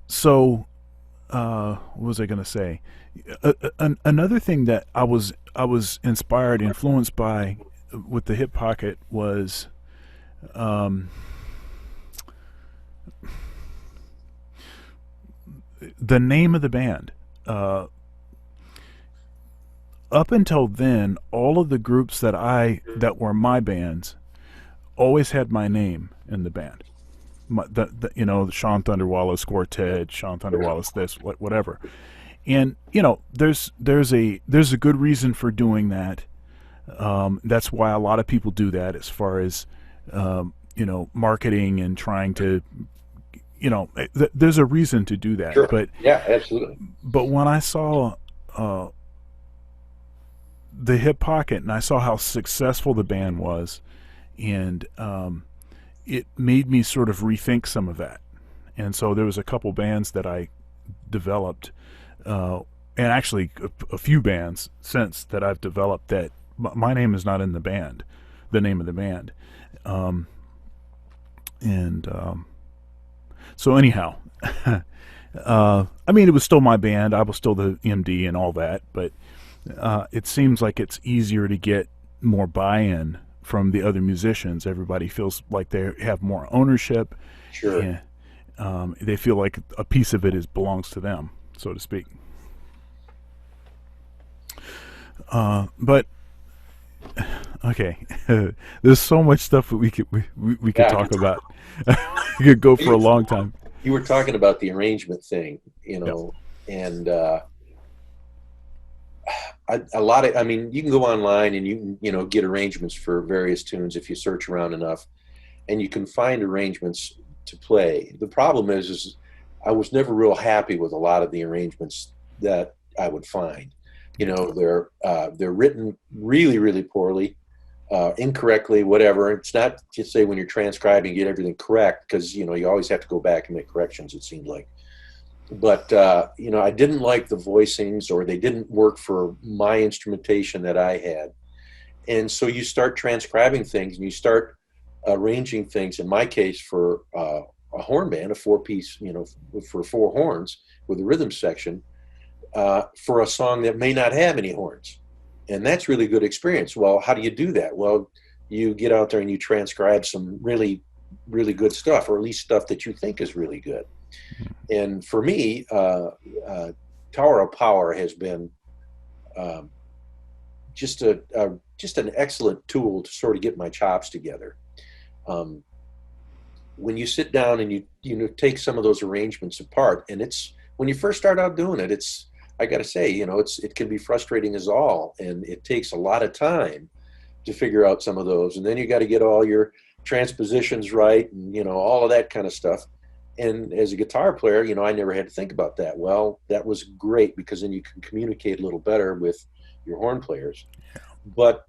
so, what was I going to say? Another thing that I was inspired, influenced by with the hip pocket was, um, the name of the band. Uh, Up until then, all of the groups that were my bands always had my name in the band. The Sean Thunder Wallace Quartet, Sean Thunder Wallace this, whatever. And there's a good reason for doing that. That's why a lot of people do that, as far as marketing and trying to, there's a reason to do that. Sure. But Yeah, absolutely. when I saw uh, the hip pocket and I saw how successful the band was, and it made me sort of rethink some of that. And so there was a couple bands that I developed, and actually a few bands since that I've developed that my name is not in the band, the name of the band. Um, and So anyhow, I mean, it was still my band. I was still the MD and all that, but it seems like it's easier to get more buy-in from the other musicians. Everybody feels like they have more ownership, Sure. and they feel like a piece of it belongs to them, so to speak. But okay, there's so much stuff that we could Yeah. talk about. We could go for You, a long time. you were talking about the arrangement thing, Yep. and a lot of, I mean, you can go online and you can, get arrangements for various tunes if you search around enough, and you can find arrangements to play. The problem is I was never real happy with a lot of the arrangements that I would find. They're written really, really poorly, incorrectly, whatever. It's not to say when you're transcribing, get everything correct, because, you always have to go back and make corrections, it seemed like. But, I didn't like the voicings, or they didn't work for my instrumentation that I had. And so you start transcribing things and you start arranging things, in my case, for a horn band, a four-piece, for four horns with a rhythm section, for a song that may not have any horns. And that's really good experience. Well, how do you do that? Well, you get out there and you transcribe some really, really good stuff, or at least stuff that you think is really good. And for me, Tower of Power has been um, just an excellent tool to sort of get my chops together. Um, when you sit down and you take some of those arrangements apart, and it's when you first start out doing it, I got to say, it can be frustrating as all, and it takes a lot of time to figure out some of those, and then you got to get all your transpositions right, and all of that kind of stuff. And as a guitar player, I never had to think about that. Well, that was great because then you can communicate a little better with your horn players. But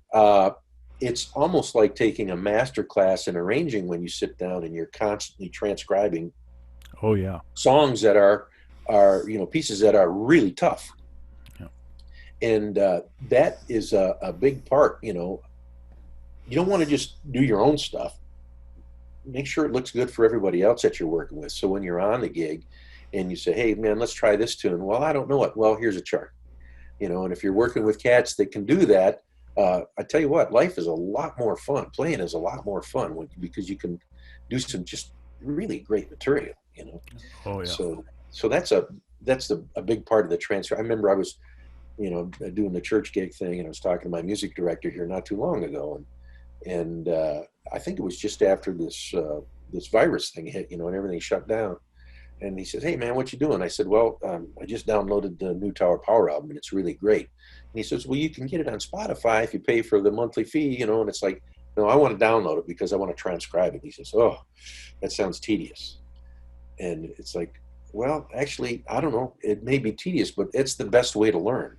it's almost like taking a master class in arranging when you sit down and you're constantly transcribing Oh yeah. songs that are pieces that are really tough. Yeah. And that is a big part. You don't want to just do your own stuff. Make sure it looks good for everybody else that you're working with. So when you're on the gig and you say, hey man, let's try this tune. Well, I don't know it. Well, here's a chart. And if you're working with cats that can do that, I tell you what, life is a lot more fun. Playing is a lot more fun because you can do some just really great material. Oh yeah. So that's a big part of the transfer. I remember I was, doing the church gig thing, and I was talking to my music director here not too long ago, and I think it was just after this virus thing hit, and everything shut down. And he says, "Hey man, what you doing?" I said, "Well, I just downloaded the new Tower Power album, and it's really great." And he says, "Well, you can get it on Spotify if you pay for the monthly fee, And it's like, no, I want to download it because I want to transcribe it. He says, "Oh, that sounds tedious." And it's like, well, actually, I don't know. It may be tedious, but it's the best way to learn.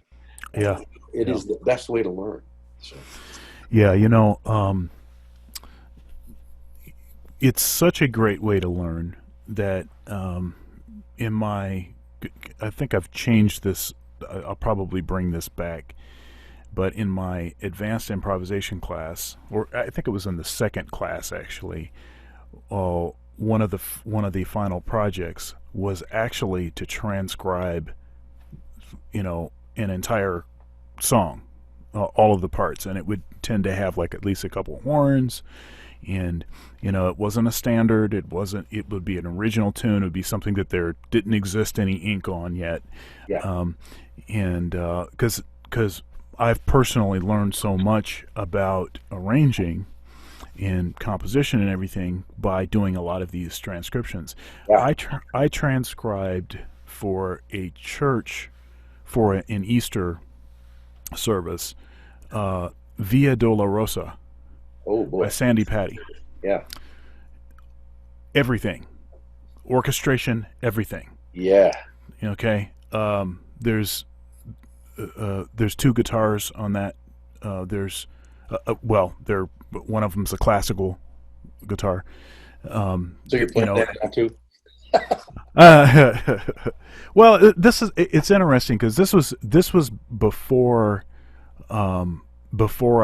Yeah. It Yeah. is the best way to learn. So, Yeah. It's such a great way to learn that in my, I think I've changed this. I'll probably bring this back, but in my advanced improvisation class, or I think it was in the second class actually, one of the final projects was actually to transcribe, an entire song, all of the parts, and it would tend to have like at least a couple horns, and it wasn't a standard. It would be an original tune. It would be something that there didn't exist any ink on yet, yeah, um, and because I've personally learned so much about arranging and composition and everything by doing a lot of these transcriptions. yeah. I transcribed for a church for an Easter service, Via Dolorosa Oh by boy, Sandy Patty. yeah, Everything, orchestration, everything. yeah. Okay. There's two guitars on that. There's well, one of them's a classical guitar. So you're You playing know, that now too? uh, well, it's interesting because this was before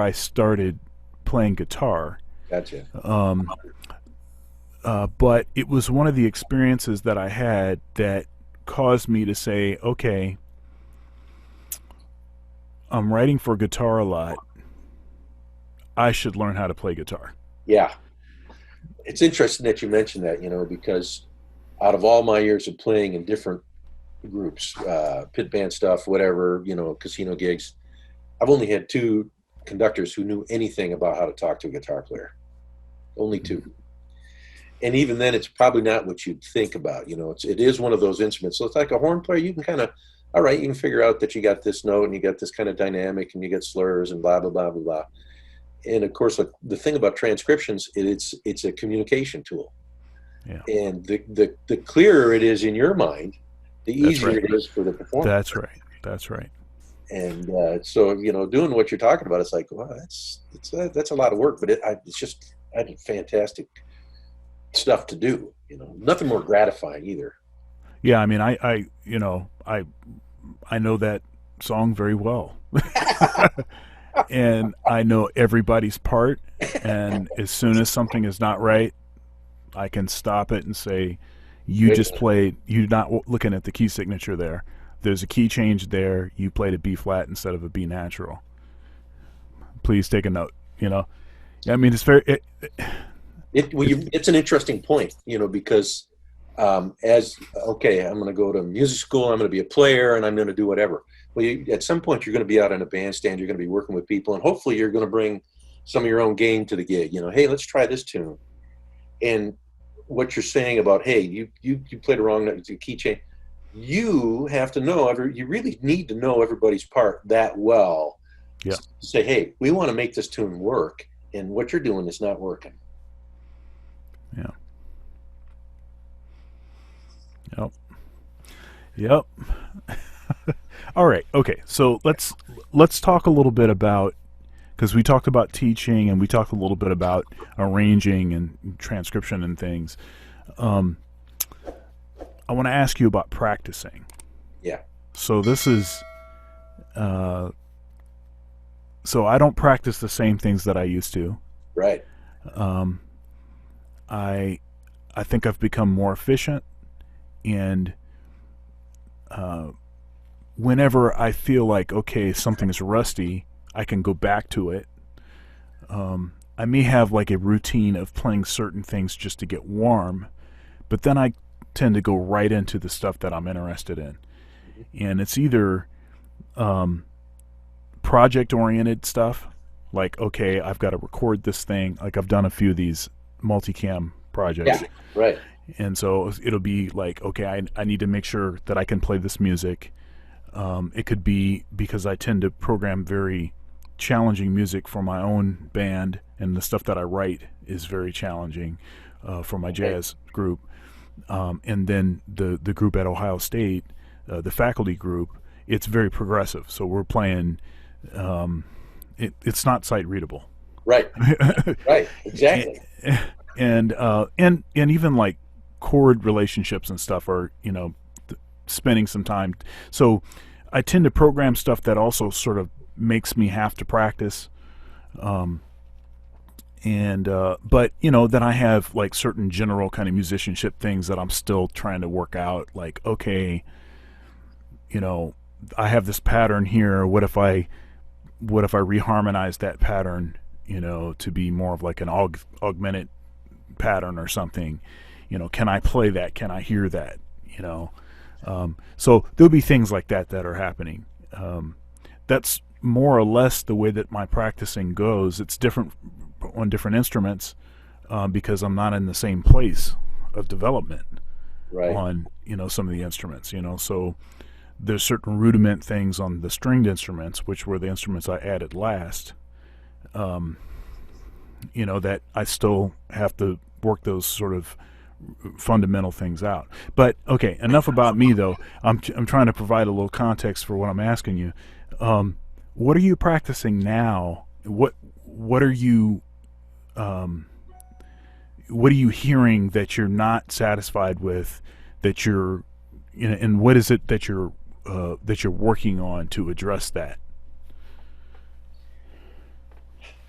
I started playing guitar. Gotcha. Um, but it was one of the experiences that I had that caused me to say, okay, I'm writing for guitar a lot. I should learn how to play guitar. Yeah, it's interesting that you mentioned that. Because out of all my years of playing in different groups, pit band stuff, whatever, casino gigs, I've only had two conductors who knew anything about how to talk to a guitar player. Only two. And even then, it's probably not what you'd think about. It is one of those instruments. So it's like a horn player. You can kind of, all right, you can figure out that you got this note and you got this kind of dynamic and you get slurs and blah blah blah blah blah. And of course, the thing about transcriptions, it's a communication tool. Yeah, And the clearer it is in your mind, the that's easier right. it is for the performer. That's right. That's right. And so doing what you're talking about, it's like, well, that's a lot of work, but it's just fantastic stuff to do. Nothing more gratifying either. Yeah, I mean, I know that song very well, and I know everybody's part. And as soon as something is not right, I can stop it and say, "You Wait, just played. You're not looking at the key signature there. There's a key change there. You played a B flat instead of a B natural. Please take a note." I mean, it's very. it's an interesting point, because as okay, I'm going to go to music school, I'm going to be a player, and I'm going to do whatever. Well, at some point, you're going to be out on a bandstand, you're going to be working with people, and hopefully, you're going to bring some of your own game to the gig. Hey, let's try this tune. And what you're saying about, hey, you played a wrong note, it's a key change. You have to know you really need to know everybody's part that well. Yeah. To say, hey, we want to make this tune work, and what you're doing is not working. Yeah. Yep. Yep. All right. Okay. So let's talk a little bit about, because we talked about teaching and we talked a little bit about arranging and transcription and things. Um, I want to ask you about practicing. Yeah, So this is uh, so I don't practice the same things that I used to. right. Um, I I think I've become more efficient, and uh, whenever I feel like okay something's rusty, I can go back to it. I may have like a routine of playing certain things just to get warm, but then I tend to go right into the stuff that I'm interested in, Mhm. and it's either um, project oriented stuff, like okay I've got to record this thing. Like I've done a few of these multicam Yeah, projects, right. and so it'll be like okay I need to make sure that I can play this music. It could be because I tend to program very challenging music for my own band, and the stuff that I write is very challenging for my Okay. jazz group. And then the group at Ohio State, the faculty group, it's very progressive. So we're playing. It's not sight readable, Right, right. Exactly. and even like chord relationships and stuff are spending some time. So I tend to program stuff that also sort of makes me have to practice. Um, and but then I have like certain general kind of musicianship things that I'm still trying to work out. Like okay, you know, I have this pattern here. What if I reharmonize that pattern? To be more of like an augmented pattern or something. Can I play that? Can I hear that? So there'll be things like that that are happening. That's more or less the way that my practicing goes. It's different on different instruments because I'm not in the same place of development Right. on some of the instruments. So there's certain rudiment things on the stringed instruments, which were the instruments I added last. Um, that I still have to work those sort of fundamental things out. But okay, enough about me though. I'm trying to provide a little context for what I'm asking you. Um, what are you practicing now? What are you um, what are you hearing that you're not satisfied with? That you're and what is it that you're working on to address that?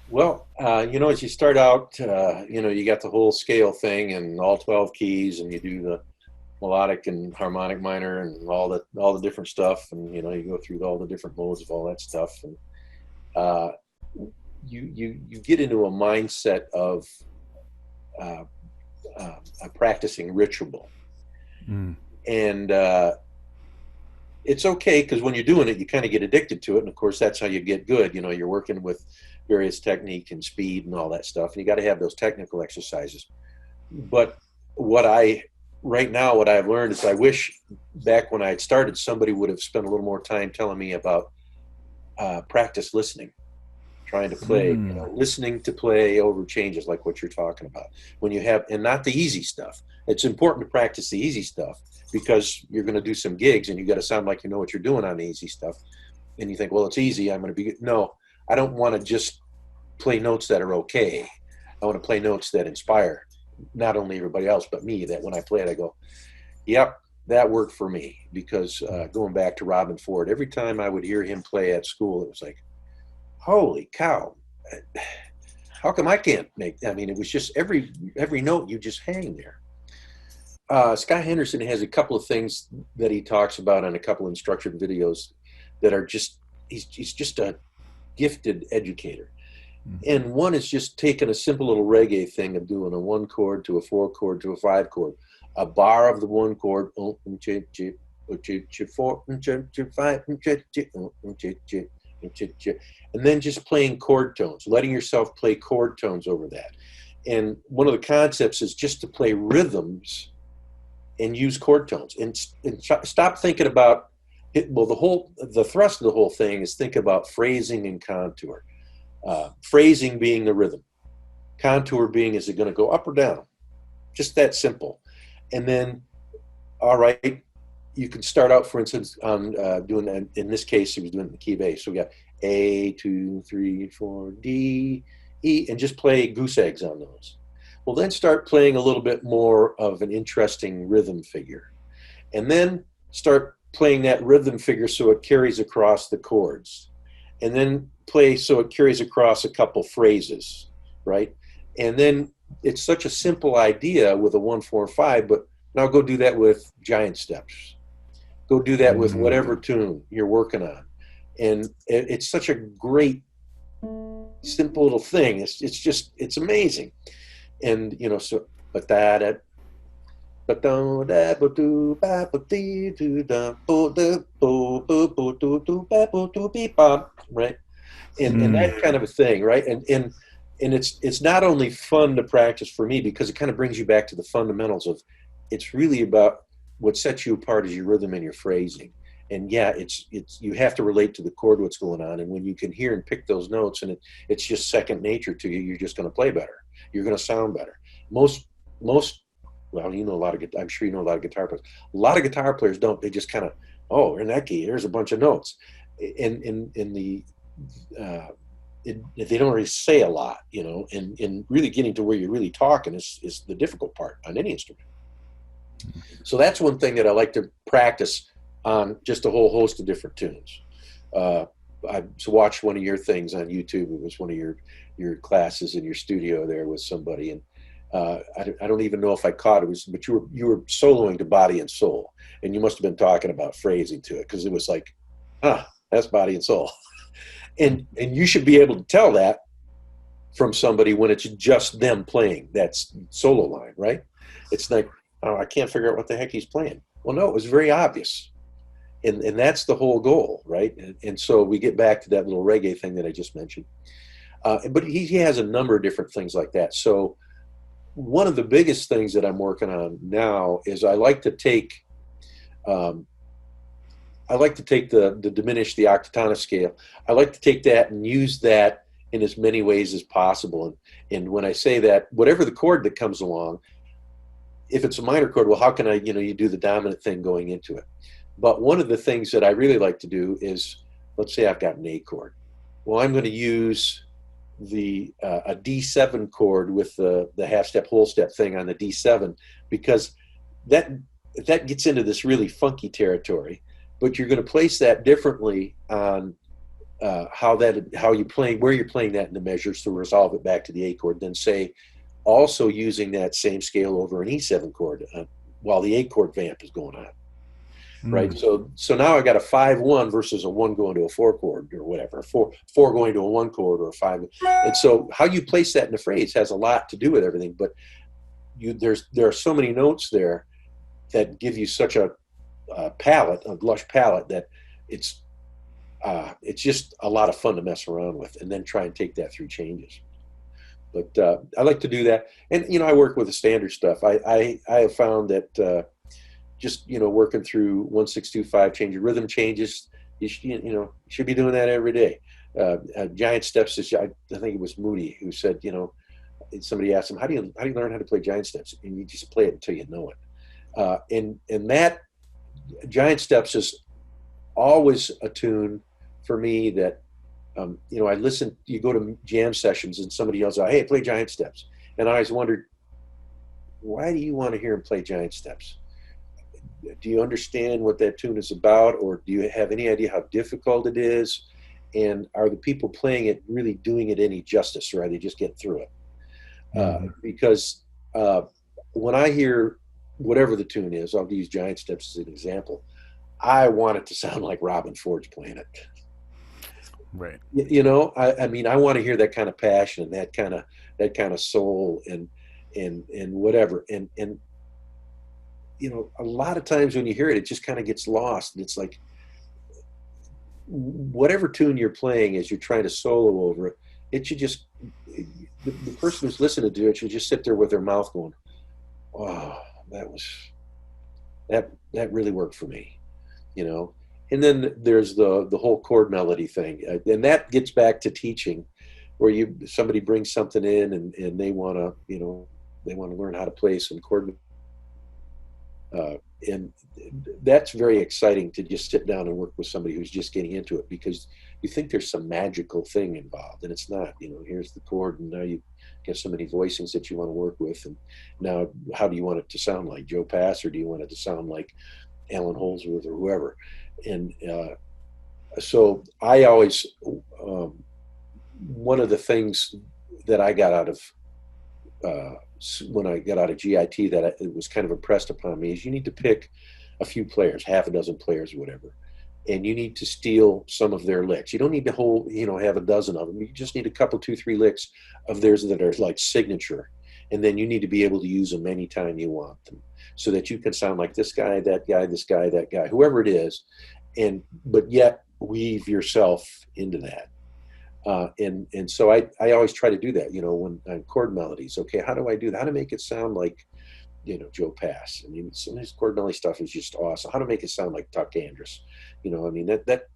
Well, as you start out, you got the whole scale thing and all 12 keys, and you do the melodic and harmonic minor and all the different stuff, and you go through all the different modes of all that stuff, and uh, you get into a mindset of uh, a practicing ritual, Mm. and it's okay because when you're doing it, you kind of get addicted to it, and of course that's how you get good. You're working with various technique and speed and all that stuff, and you got to have those technical exercises. But what I right now what I've learned is I wish back when I had started somebody would have spent a little more time telling me about practice listening, trying to play, Mm. listening to play over changes like what you're talking about. When you have, and not the easy stuff. It's important to practice the easy stuff because you're going to do some gigs and you got to sound like you know what you're doing on the easy stuff. And you think, well, it's easy. I'm going to be, no, I don't want to just play notes that are okay. I want to play notes that inspire not only everybody else, but me, that when I play it, I go, yep, that worked for me. Because going back to Robin Ford, every time I would hear him play at school, it was like, holy cow, how come I can't make, I mean, it was just every note you just hang there. Scott Henderson has a couple of things that he talks about in a couple of instruction videos that are just, he's just a gifted educator. Mm. And one is just taking a simple little reggae thing of doing a one chord to a four chord to a five chord, a bar of the one chord, and then just playing chord tones, letting yourself play chord tones over that. And one of the concepts is just to play rhythms and use chord tones and stop thinking about it. Well, the thrust of the whole thing is think about phrasing and contour. Phrasing being the rhythm, contour being is it going to go up or down, just that simple. And then all right, you can start out, for instance, on doing, in this case, he was doing the key of A. So we got A, 2, 3, 4, D, E, and just play goose eggs on those. Well, then start playing a little bit more of an interesting rhythm figure. And then start playing that rhythm figure so it carries across the chords. And then play so it carries across a couple phrases, right? And then it's such a simple idea with a 1-4-5, but now go do that with giant steps. Go do that with Mm. whatever tune you're working on. And it's such a great, simple little thing. It's just, it's amazing. And, you know, so, but that, right? And Mm. that kind of a thing, right? And it's not only fun to practice for me because it kind of brings you back to the fundamentals of, it's really about what sets you apart is your rhythm and your phrasing. And yeah, it's you have to relate to the chord what's going on, and when you can hear and pick those notes, and it's just second nature to you, you're just going to play better. You're going to sound better. Most well, you know a lot of, I'm sure you know a lot of guitar players. A lot of guitar players don't. They just kind of, oh, in that key, there's a bunch of notes. In the uh, they don't really say a lot, you know, and really getting to where you're really talking is the difficult part on any instrument. So that's one thing that I like to practice on just a whole host of different tunes. Uh, I watched one of your things on YouTube. It was one of your classes in your studio there with somebody, and I don't even know if I caught it. Was but you were soloing to Body and Soul, and you must have been talking about phrasing to it because it was like, ah, that's Body and Soul, and you should be able to tell that from somebody when it's just them playing that solo line, right? It's like, oh, I can't figure out what the heck he's playing. Well, no, it was very obvious. And that's the whole goal, right? And so we get back to that little reggae thing that I just mentioned. But he has a number of different things like that. So one of the biggest things that I'm working on now is um, I like to take the diminished, the octatonic scale. I like to take that and use that in as many ways as possible. And when I say that, whatever the chord that comes along, if it's a minor chord, well, how can I, you know, you do the dominant thing going into it. But one of the things that I really like to do is, let's say I've got an A chord. Well, I'm going to use the a D7 chord with the half step, whole step thing on the D7 because that that gets into this really funky territory. But you're going to place that differently on how you playing, where you're playing that in the measures to resolve it back to the A chord. Then say also using that same scale over an E7 chord while the A chord vamp is going on, right? Mm. So now I got a 5-1 versus a 1 going to a 4 chord or whatever, four going to a 1 chord or a 5. And so how you place that in the phrase has a lot to do with everything. But there are so many notes there that give you such a palette, a lush palette, that it's it's just a lot of fun to mess around with, and then try and take that through changes. But I like to do that, and you know, I work with the standard stuff. I have found that just, you know, working through 1-6-2-5 change your rhythm changes. You should be doing that every day. Giant steps is, I think it was Moody who said, you know, somebody asked him, how do you learn how to play giant steps? And you just play it until you know it. And that giant steps is always a tune for me that, you know, I listen, you go to jam sessions and somebody yells out, hey, play giant steps. And I always wondered, why do you want to hear him play giant steps? Do you understand what that tune is about? Or do you have any idea how difficult it is? And are the people playing it really doing it any justice, or are they just getting through it? Mm. Because when I hear whatever the tune is, I'll use giant steps as an example, I want it to sound like Robin Ford's playing it. Right. You know, I mean, I want to hear that kind of passion and that kind of soul and whatever. And you know, a lot of times when you hear it, it just kind of gets lost. And it's like whatever tune you're playing as you're trying to solo over it, it should just the person who's listening to it should just sit there with their mouth going, "Oh, that really worked for me," you know. And then there's the whole chord melody thing, and that gets back to teaching, where somebody brings something in and they want to, you know, they want to learn how to play some chord And that's very exciting to just sit down and work with somebody who's just getting into it, because you think there's some magical thing involved, and it's not. Here's the chord, and now you get so many voicings that you want to work with, and now how do you want it to sound like Joe Pass, or do you want it to sound like Alan Holdsworth or whoever? And so I always, one of the things that I got out of uh, when I got out of GIT, that it was kind of impressed upon me, is you need to pick a few players, half a dozen players or whatever, and you need to steal some of their licks. You don't need to have a dozen of them. You just need a couple, two, three licks of theirs that are like signature, and then you need to be able to use them anytime you want them, so that you can sound like this guy, that guy, this guy, that guy, whoever it is, and but yet weave yourself into that. And so I always try to do that, when on chord melodies. Okay, how do I do that? How to make it sound like, Joe Pass? I mean, some of his chord melody stuff is just awesome. How to make it sound like Tuck Andrus? I mean, that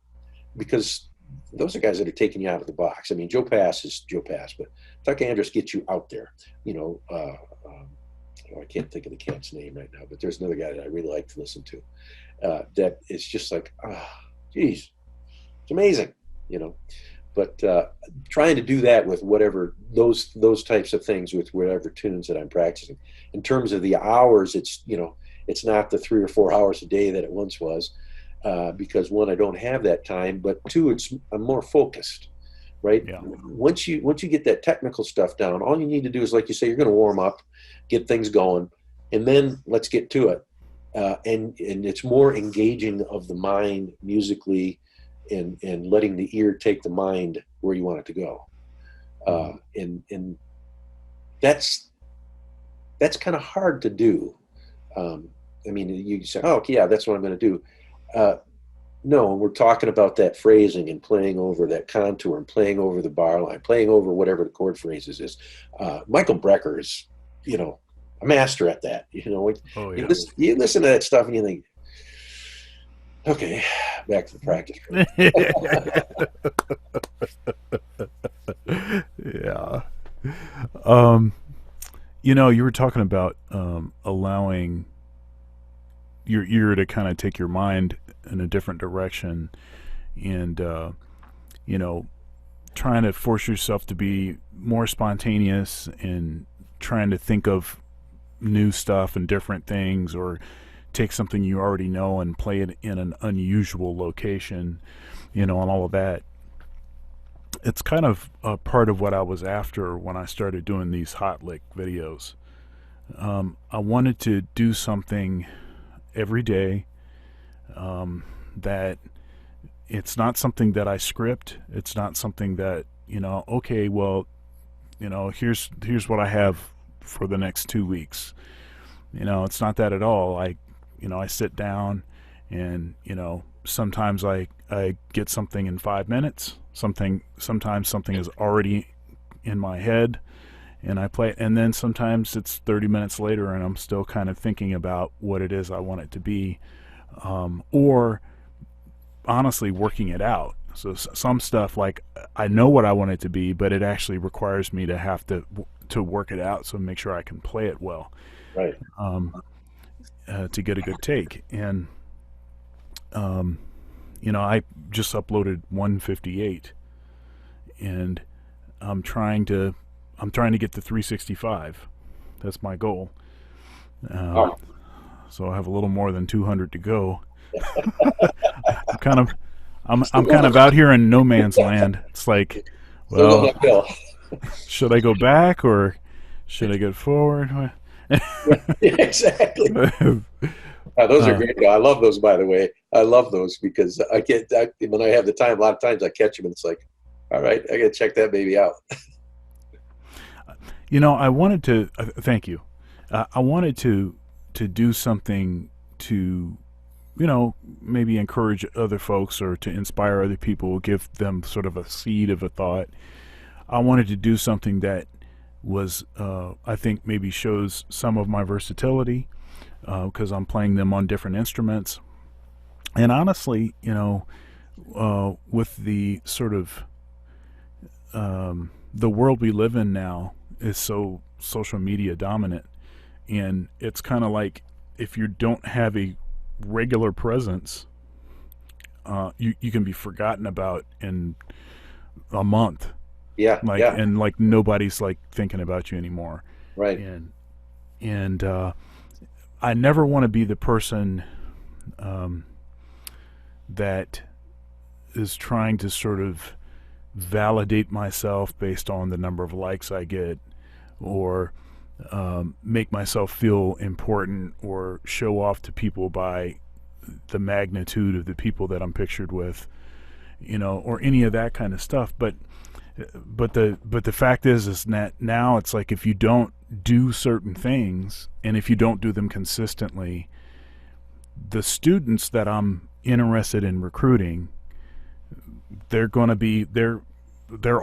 because those are guys that are taking you out of the box. I mean, Joe Pass is Joe Pass, but Tuck Andrus gets you out there. I can't think of the cat's name right now, but there's another guy that I really like to listen to. That is just like, geez, it's amazing, you know but trying to do that with whatever those types of things, with whatever tunes that I'm practicing. In terms of the hours, it's not the 3 or 4 hours a day that it once was, because one, I don't have that time, but two, I'm more focused. Right. Yeah. Once you get that technical stuff down, all you need to do is, like you say, you're going to warm up, get things going, and then let's get to it. And it's more engaging of the mind musically, and letting the ear take the mind where you want it to go. And that's kind of hard to do. I mean, you say, oh, yeah, that's what I'm going to do. No, we're talking about that phrasing and playing over that contour and playing over the bar line, playing over whatever the chord phrases is. Michael Brecker is, a master at that. Oh yeah. You listen to that stuff and you think, okay, back to the practice. Yeah. Um, you were talking about allowing your ear to kind of take your mind in a different direction, and you know, trying to force yourself to be more spontaneous and trying to think of new stuff and different things, or take something you already know and play it in an unusual location, and all of that. It's kind of a part of what I was after when I started doing these hot lick videos. I wanted to do something every day, that it's not something that I script. It's not something that, okay, well, here's what I have for the next 2 weeks. It's not that at all. I sit down and, sometimes I get something in 5 minutes. Sometimes something is already in my head and I play it, and then sometimes it's 30 minutes later and I'm still kind of thinking about what it is I want it to be, or honestly working it out. So some stuff, like, I know what I want it to be, but it actually requires me to have to work it out, so make sure I can play it well, Right. to get a good take. And I just uploaded 158, and I'm trying to get to 365. That's my goal. Oh, So I have a little more than 200 to go. I'm kind of I'm kind of out here in no man's land. It's like, still going well, uphill. should I go back or should I get forward? Yeah, exactly. Those are great. I love those, by the way. I love those because when I have the time, a lot of times I catch them and it's like, all right, I got to check that baby out. I wanted to thank you. I wanted to do something to, maybe encourage other folks or to inspire other people, give them sort of a seed of a thought. I wanted to do something that was, I think, maybe shows some of my versatility, because I'm playing them on different instruments. And honestly, with the sort of the world we live in now is so social media dominant, and it's kind of like if you don't have a regular presence, you can be forgotten about in a month. Yeah, Like, yeah, and like nobody's like thinking about you anymore. right. And and I never want to be the person um, that is trying to sort of validate myself based on the number of likes I get, or make myself feel important, or show off to people by the magnitude of the people that I'm pictured with, or any of that kind of stuff. But the fact is that now it's like, if you don't do certain things, and if you don't do them consistently, the students that I'm interested in recruiting, they're going to be they're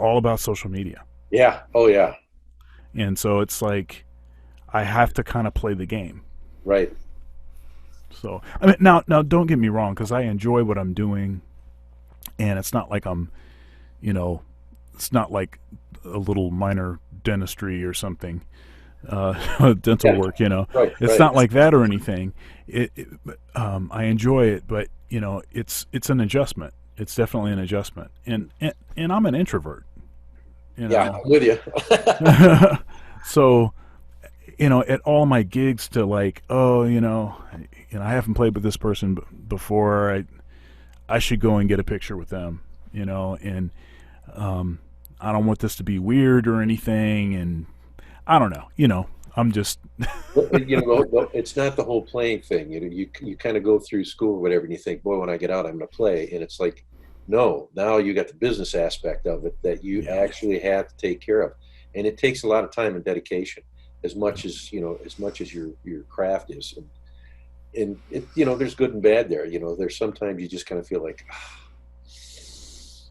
all about social media. Yeah, oh yeah, And so it's like, I have to kind of play the game. right. So I mean, now don't get me wrong, because I enjoy what I'm doing, and it's not like I'm, you know, it's not like a little minor dentistry or something, dental Yeah, work. right, It's right. not like that or anything. I enjoy it, but it's an adjustment. It's definitely an adjustment, and I'm an introvert. You Yeah, know, I'm with you. so at all my gigs, to like, oh, I haven't played with this person before. I should go and get a picture with them. And um, I don't want this to be weird or anything. And I don't know. I'm just It's not the whole playing thing. You kind of go through school or whatever, and you think, boy, when I get out, I'm going to play. And it's like, no, now you got the business aspect of it that you yeah. actually have to take care of, and it takes a lot of time and dedication, as much as your craft is. And there's good and bad there. There's sometimes you just kind of feel like,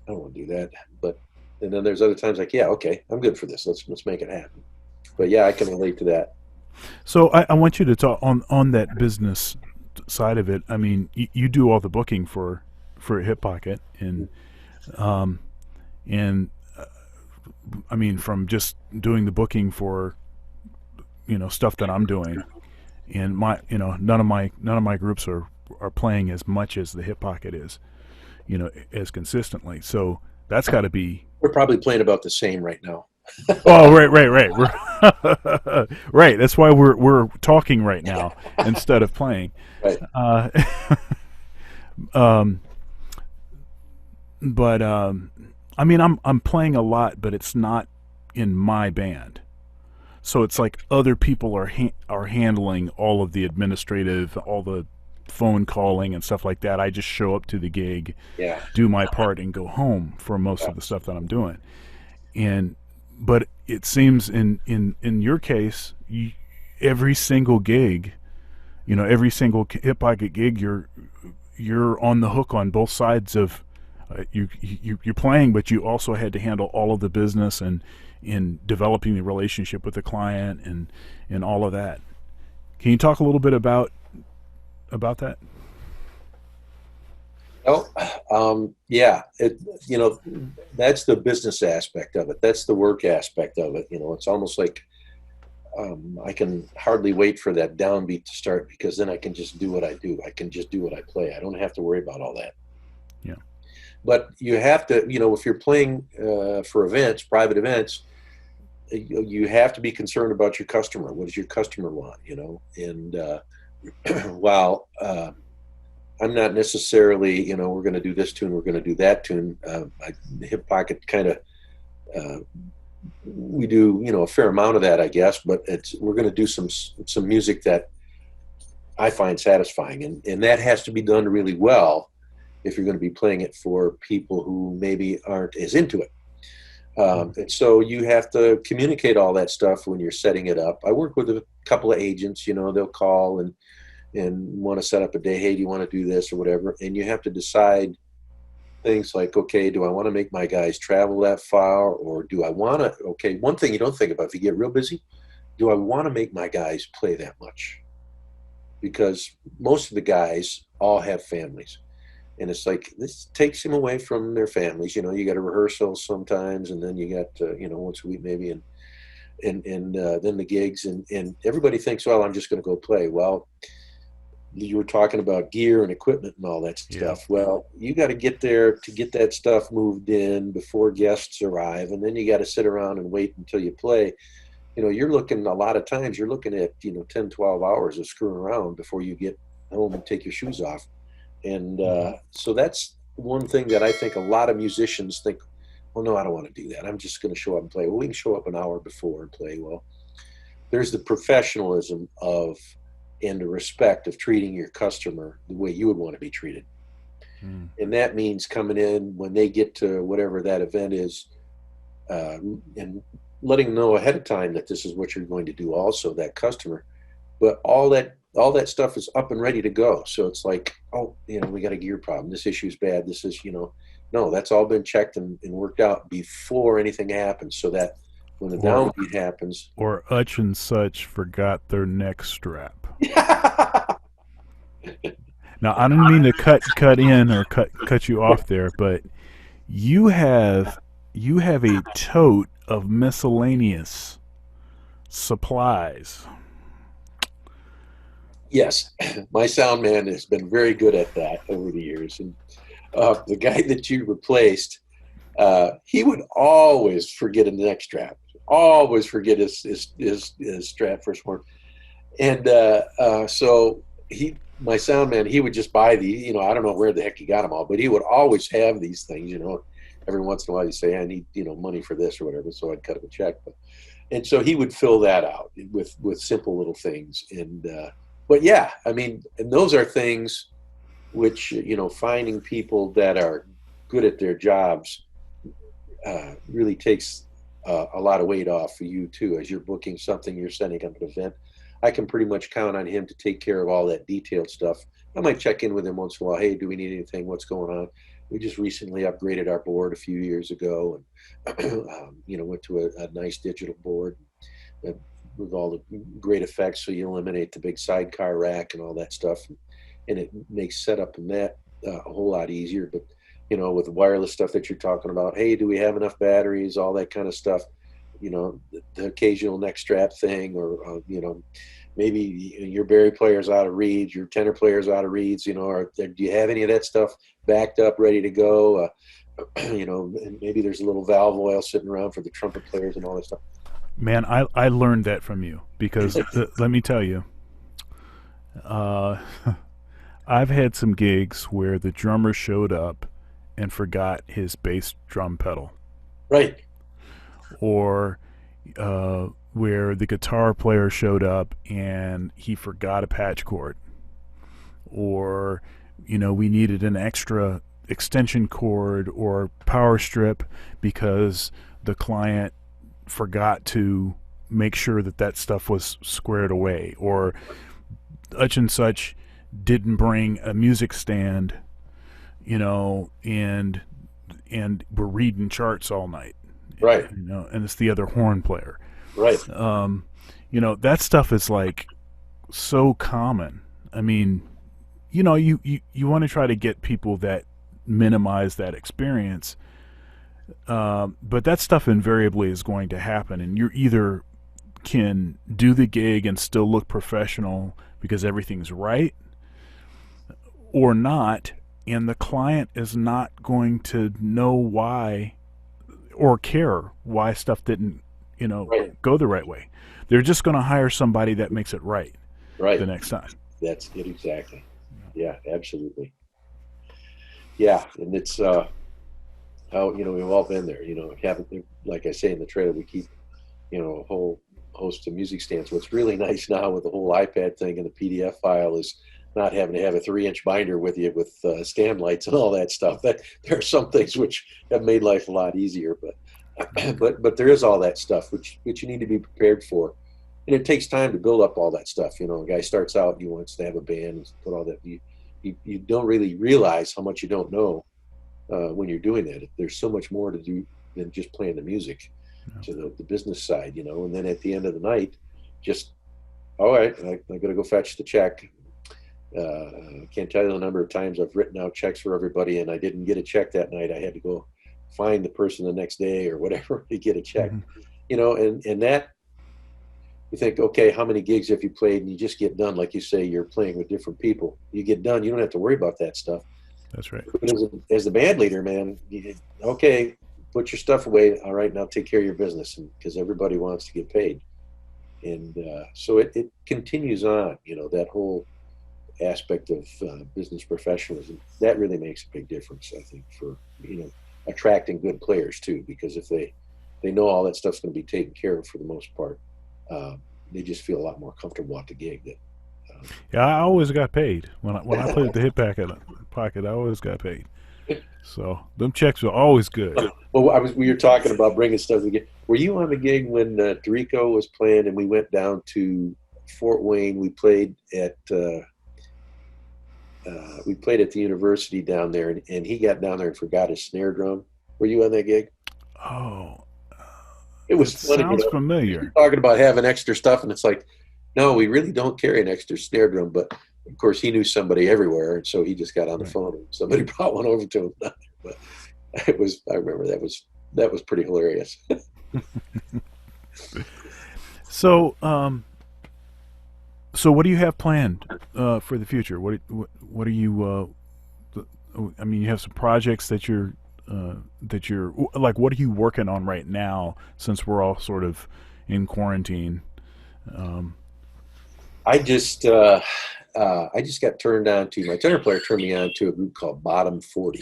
I don't want to do that, but and then there's other times like, yeah, okay, I'm good for this. Let's make it happen. But yeah, I can relate to that. So I want you to talk on that business side of it. I mean, you do all the booking for Hip Pocket, um, and I mean, from just doing the booking for stuff that I'm doing, and none of my groups are playing as much as the Hip Pocket is, as consistently. So that's got to be. We're probably playing about the same right now. Oh, right. We're right. That's why we're talking right now instead of playing. Right. Uh, um, but I mean, I'm playing a lot, but it's not in my band. So it's like other people are handling all of the administrative, all the phone calling and stuff like that. I just show up to the gig, Yeah. do my part, and go home for most Yeah. of the stuff that I'm doing. And but it seems in your case, every single gig, every single Hip Pocket gig, you're on the hook on both sides of you're playing, but you also had to handle all of the business and in developing the relationship with the client and all of that. Can you talk a little bit about that? Well, yeah, that's the business aspect of it. That's the work aspect of it. It's almost like I can hardly wait for that downbeat to start, because then I can just do what I do. I can just do what I play. I don't have to worry about all that. Yeah. But you have to, if you're playing for events, private events, you have to be concerned about your customer. What does your customer want? And while I'm not necessarily, we're going to do this tune, we're going to do that tune. Hip Pocket kind of, we do, a fair amount of that, I guess. But we're going to do some music that I find satisfying, and that has to be done really well if you're going to be playing it for people who maybe aren't as into it. And so you have to communicate all that stuff when you're setting it up. I work with a couple of agents. They'll call and want to set up a day. Hey, do you want to do this or whatever? And you have to decide things like, okay, do I want to make my guys travel that far, or do I want to? Okay, one thing you don't think about if you get real busy, do I want to make my guys play that much? Because most of the guys all have families. And it's like, this takes them away from their families. You got a rehearsal sometimes, and then you got, once a week maybe, and then the gigs, and everybody thinks, well, I'm just going to go play. Well, you were talking about gear and equipment and all that Yeah. stuff. Well, you got to get there to get that stuff moved in before guests arrive, and then you got to sit around and wait until you play. You're looking a lot of times, you're looking at, 10, 12 hours of screwing around before you get home and take your shoes off. And Hmm. so that's one thing that I think a lot of musicians think, well, no, I don't want to do that. I'm just going to show up and play. Well, we can show up an hour before and play. Well, there's the professionalism of and the respect of treating your customer the way you would want to be treated. Mm. And that means coming in when they get to whatever that event is, and letting them know ahead of time that this is what you're going to do, also that customer. But all that stuff is up and ready to go. So it's like, oh, we got a gear problem. This issue is bad. This is, no, that's all been checked and worked out before anything happens, so that when the Or downbeat happens. or Utch and Such forgot their neck strap. Now I don't mean to cut in or cut you off there, but you have you have a tote of miscellaneous supplies. Yes, my sound man has been very good at that over the years. And the guy that you replaced, he would always forget a neck strap, always forget his strap for his horn. And so my sound man, he would just buy I don't know where the heck he got them all, but he would always have these things. Every once in a while he'd say, I need, money for this or whatever. So I'd cut him a check. And so he would fill that out with simple little things. And, but yeah, I mean, and those are things which, finding people that are good at their jobs really takes a lot of weight off for you too. As you're booking something, you're setting up an event, I can pretty much count on him to take care of all that detailed stuff. I might check in with him once in a while. Hey, do we need anything? What's going on? We just recently upgraded our board a few years ago, and went to a nice digital board with all the great effects. So you eliminate the big sidecar rack and all that stuff, and it makes setup in that a whole lot easier. But with the wireless stuff that you're talking about, hey, do we have enough batteries? All that kind of stuff. The occasional neck strap thing, or maybe your Barry player's out of reeds, your tenor player's out of reeds. Or do you have any of that stuff backed up, ready to go? And maybe there's a little valve oil sitting around for the trumpet players and all that stuff. Man, I learned that from you because let me tell you, uh, I've had some gigs where the drummer showed up and forgot his bass drum pedal, Right. or where the guitar player showed up and he forgot a patch cord, or we needed an extra extension cord or power strip because the client forgot to make sure that that stuff was squared away, or such and such didn't bring a music stand, and we're reading charts all night, Right. and it's the other horn player. Right. That stuff is like so common. I mean, you want to try to get people that minimize that experience, but that stuff invariably is going to happen, and you either can do the gig and still look professional because everything's right, or not, and the client is not going to know why or care why stuff didn't, Right. go the right way. They're just going to hire somebody that makes it right the Right. next time. That's it exactly. Yeah, absolutely. Yeah, and it's how we've all been there. Having, like I say in the trailer, we keep a whole host of music stands. What's really nice now with the whole iPad thing and the PDF file is not having to have a 3-inch binder with you with stand lights and all that stuff. That there are some things which have made life a lot easier, but but there is all that stuff which you need to be prepared for, and it takes time to build up all that stuff. A guy starts out and he wants to have a band and put all that. You don't really realize how much you don't know when you're doing that. There's so much more to do than just playing the music, Yeah. to the business side, and then at the end of the night, just, all right, I got to go fetch the check. I can't tell you the number of times I've written out checks for everybody and I didn't get a check that night. I had to go find the person the next day or whatever to get a check, Mm-hmm. and that You think, okay, how many gigs have you played? And you just get done, like you say, you're playing with different people. You get done, you don't have to worry about that stuff. That's right. But as the band leader, man, okay, put your stuff away. All right, now take care of your business, and because everybody wants to get paid, and so it continues on. That whole aspect of business professionalism that really makes a big difference, I think, for attracting good players too. Because if they know all that stuff's going to be taken care of for the most part, uh, they just feel a lot more comfortable at the gig. That Yeah, I always got paid when I played at the hip pocket. I always got paid. So them checks were always good. well, we were talking about bringing stuff again. Were you on the gig when Dorico was playing, and we went down to Fort Wayne? We played at the university down there, and he got down there and forgot his snare drum. Were you on that gig? Oh, It was it funny, sounds familiar. talking about having extra stuff, and it's like, no, we really don't carry an extra snare drum. But of course, he knew somebody everywhere, and so he just got on the Right. phone, and somebody brought one over to him. But it was, I remember that was pretty hilarious. So, so what do you have planned for the future? What are you? I mean, you have some projects that you're like. What are you working on right now? Since we're all sort of in quarantine. Um, I just got turned on to my tenor player turned me on to a group called Bottom 40,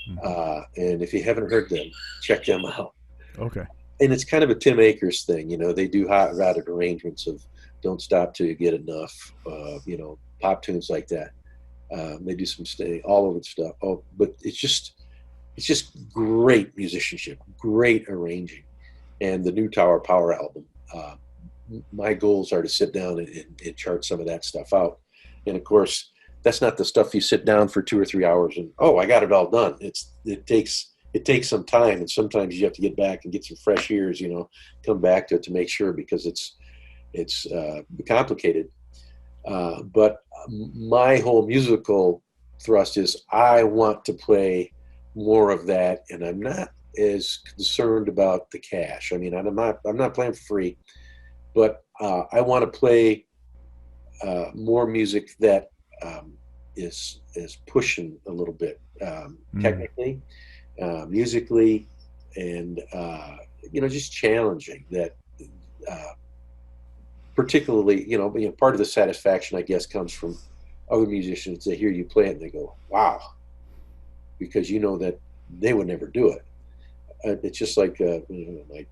mhm. and if you haven't heard them, check them out. Okay. And it's kind of a Tim Akers thing. They do hot rodded arrangements of "Don't Stop Till You Get Enough," pop tunes like that. They do some stay all over the stuff. Oh, but it's just great musicianship, great arranging, and the new Tower Power album. My goals are to sit down and chart some of that stuff out, and of course, that's not the stuff you sit down for 2 or 3 hours and I got it all done. It takes some time, and sometimes you have to get back and get some fresh ears, come back to it to make sure, because it's complicated. But my whole musical thrust is I want to play more of that, and I'm not as concerned about the cash. I mean, I'm not playing for free, but I want to play more music that is pushing a little bit, Mm. technically, musically, and just challenging that. Uh, Particularly, part of the satisfaction, I guess, comes from other musicians. They hear you play it and they go, "Wow," because you know that they would never do it. It's just like my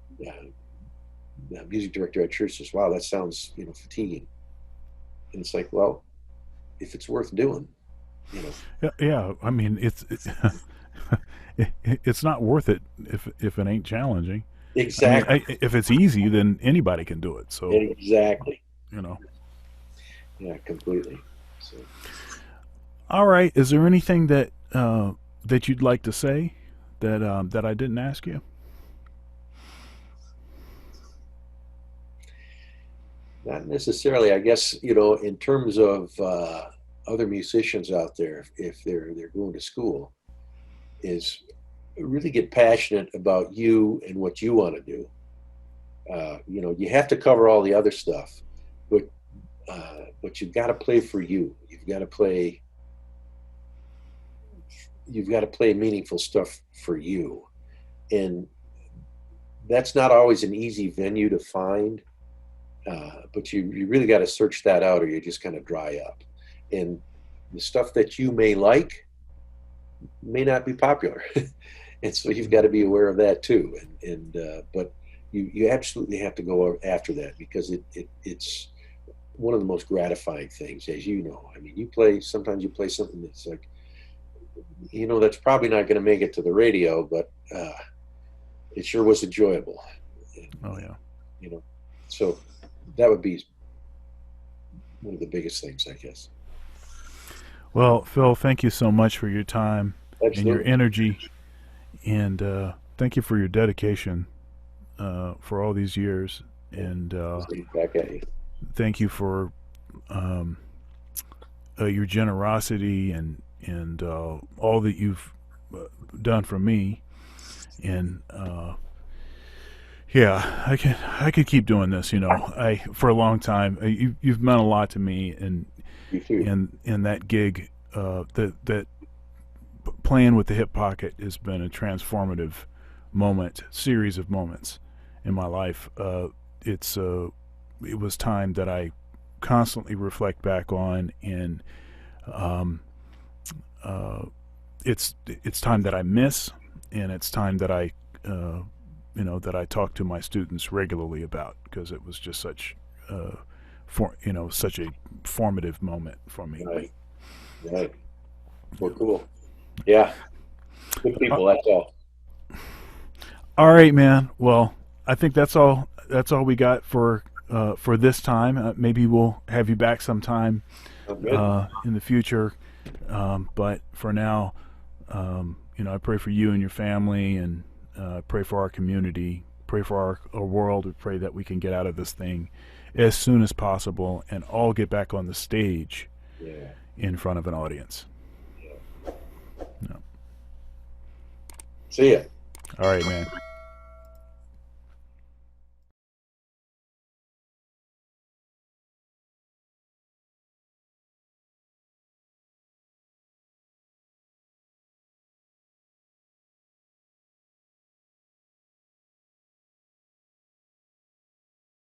music director at church says, "Wow, that sounds fatiguing," and it's like, well, if it's worth doing, you know, Yeah, yeah. I mean, it's not worth it if it ain't challenging. I mean, exactly, if it's easy, then anybody can do it. So exactly, you know. yeah, completely. So. All right. Is there anything that you'd like to say that I didn't ask you? Not necessarily. I guess in terms of other musicians out there, if they're going to school, is really get passionate about you and what you want to do. You have to cover all the other stuff, but you've got to play for you. You've got to play meaningful stuff for you, and that's not always an easy venue to find. But you really got to search that out, or you just kind of dry up. And the stuff that you may like may not be popular, and so you've got to be aware of that too. But you absolutely have to go after that, because it's one of the most gratifying things, as you know. I mean, sometimes you play something that's like, that's probably not going to make it to the radio, but it sure was enjoyable. And, Oh yeah. you know, so that would be one of the biggest things, I guess. Well, Phil, thank you so much for your time and your Absolutely. energy, and thank you for your dedication for all these years, Yeah. and Back at you. thank you for um, your generosity and all that you've done for me. And Yeah, I could keep doing this. I for a long time. You've meant a lot to me, and You too. that gig, that playing with the hip pocket has been a transformative series of moments in my life. It was time that I constantly reflect back on, and um, uh, it's time that I miss, and it's time that that I talk to my students regularly about, because it was just such a formative moment for me. Right. Right. Well, cool. Yeah. Good Uh, people. That's all. all right, man. Well, I think that's all. That's all we got for this time. Maybe we'll have you back sometime Oh, good. in the future. But for now, I pray for you and your family, and pray for our community, pray for our world. We pray that we can get out of this thing as soon as possible and all get back on the stage Yeah. in front of an audience. Yeah. No. See ya. All right, man.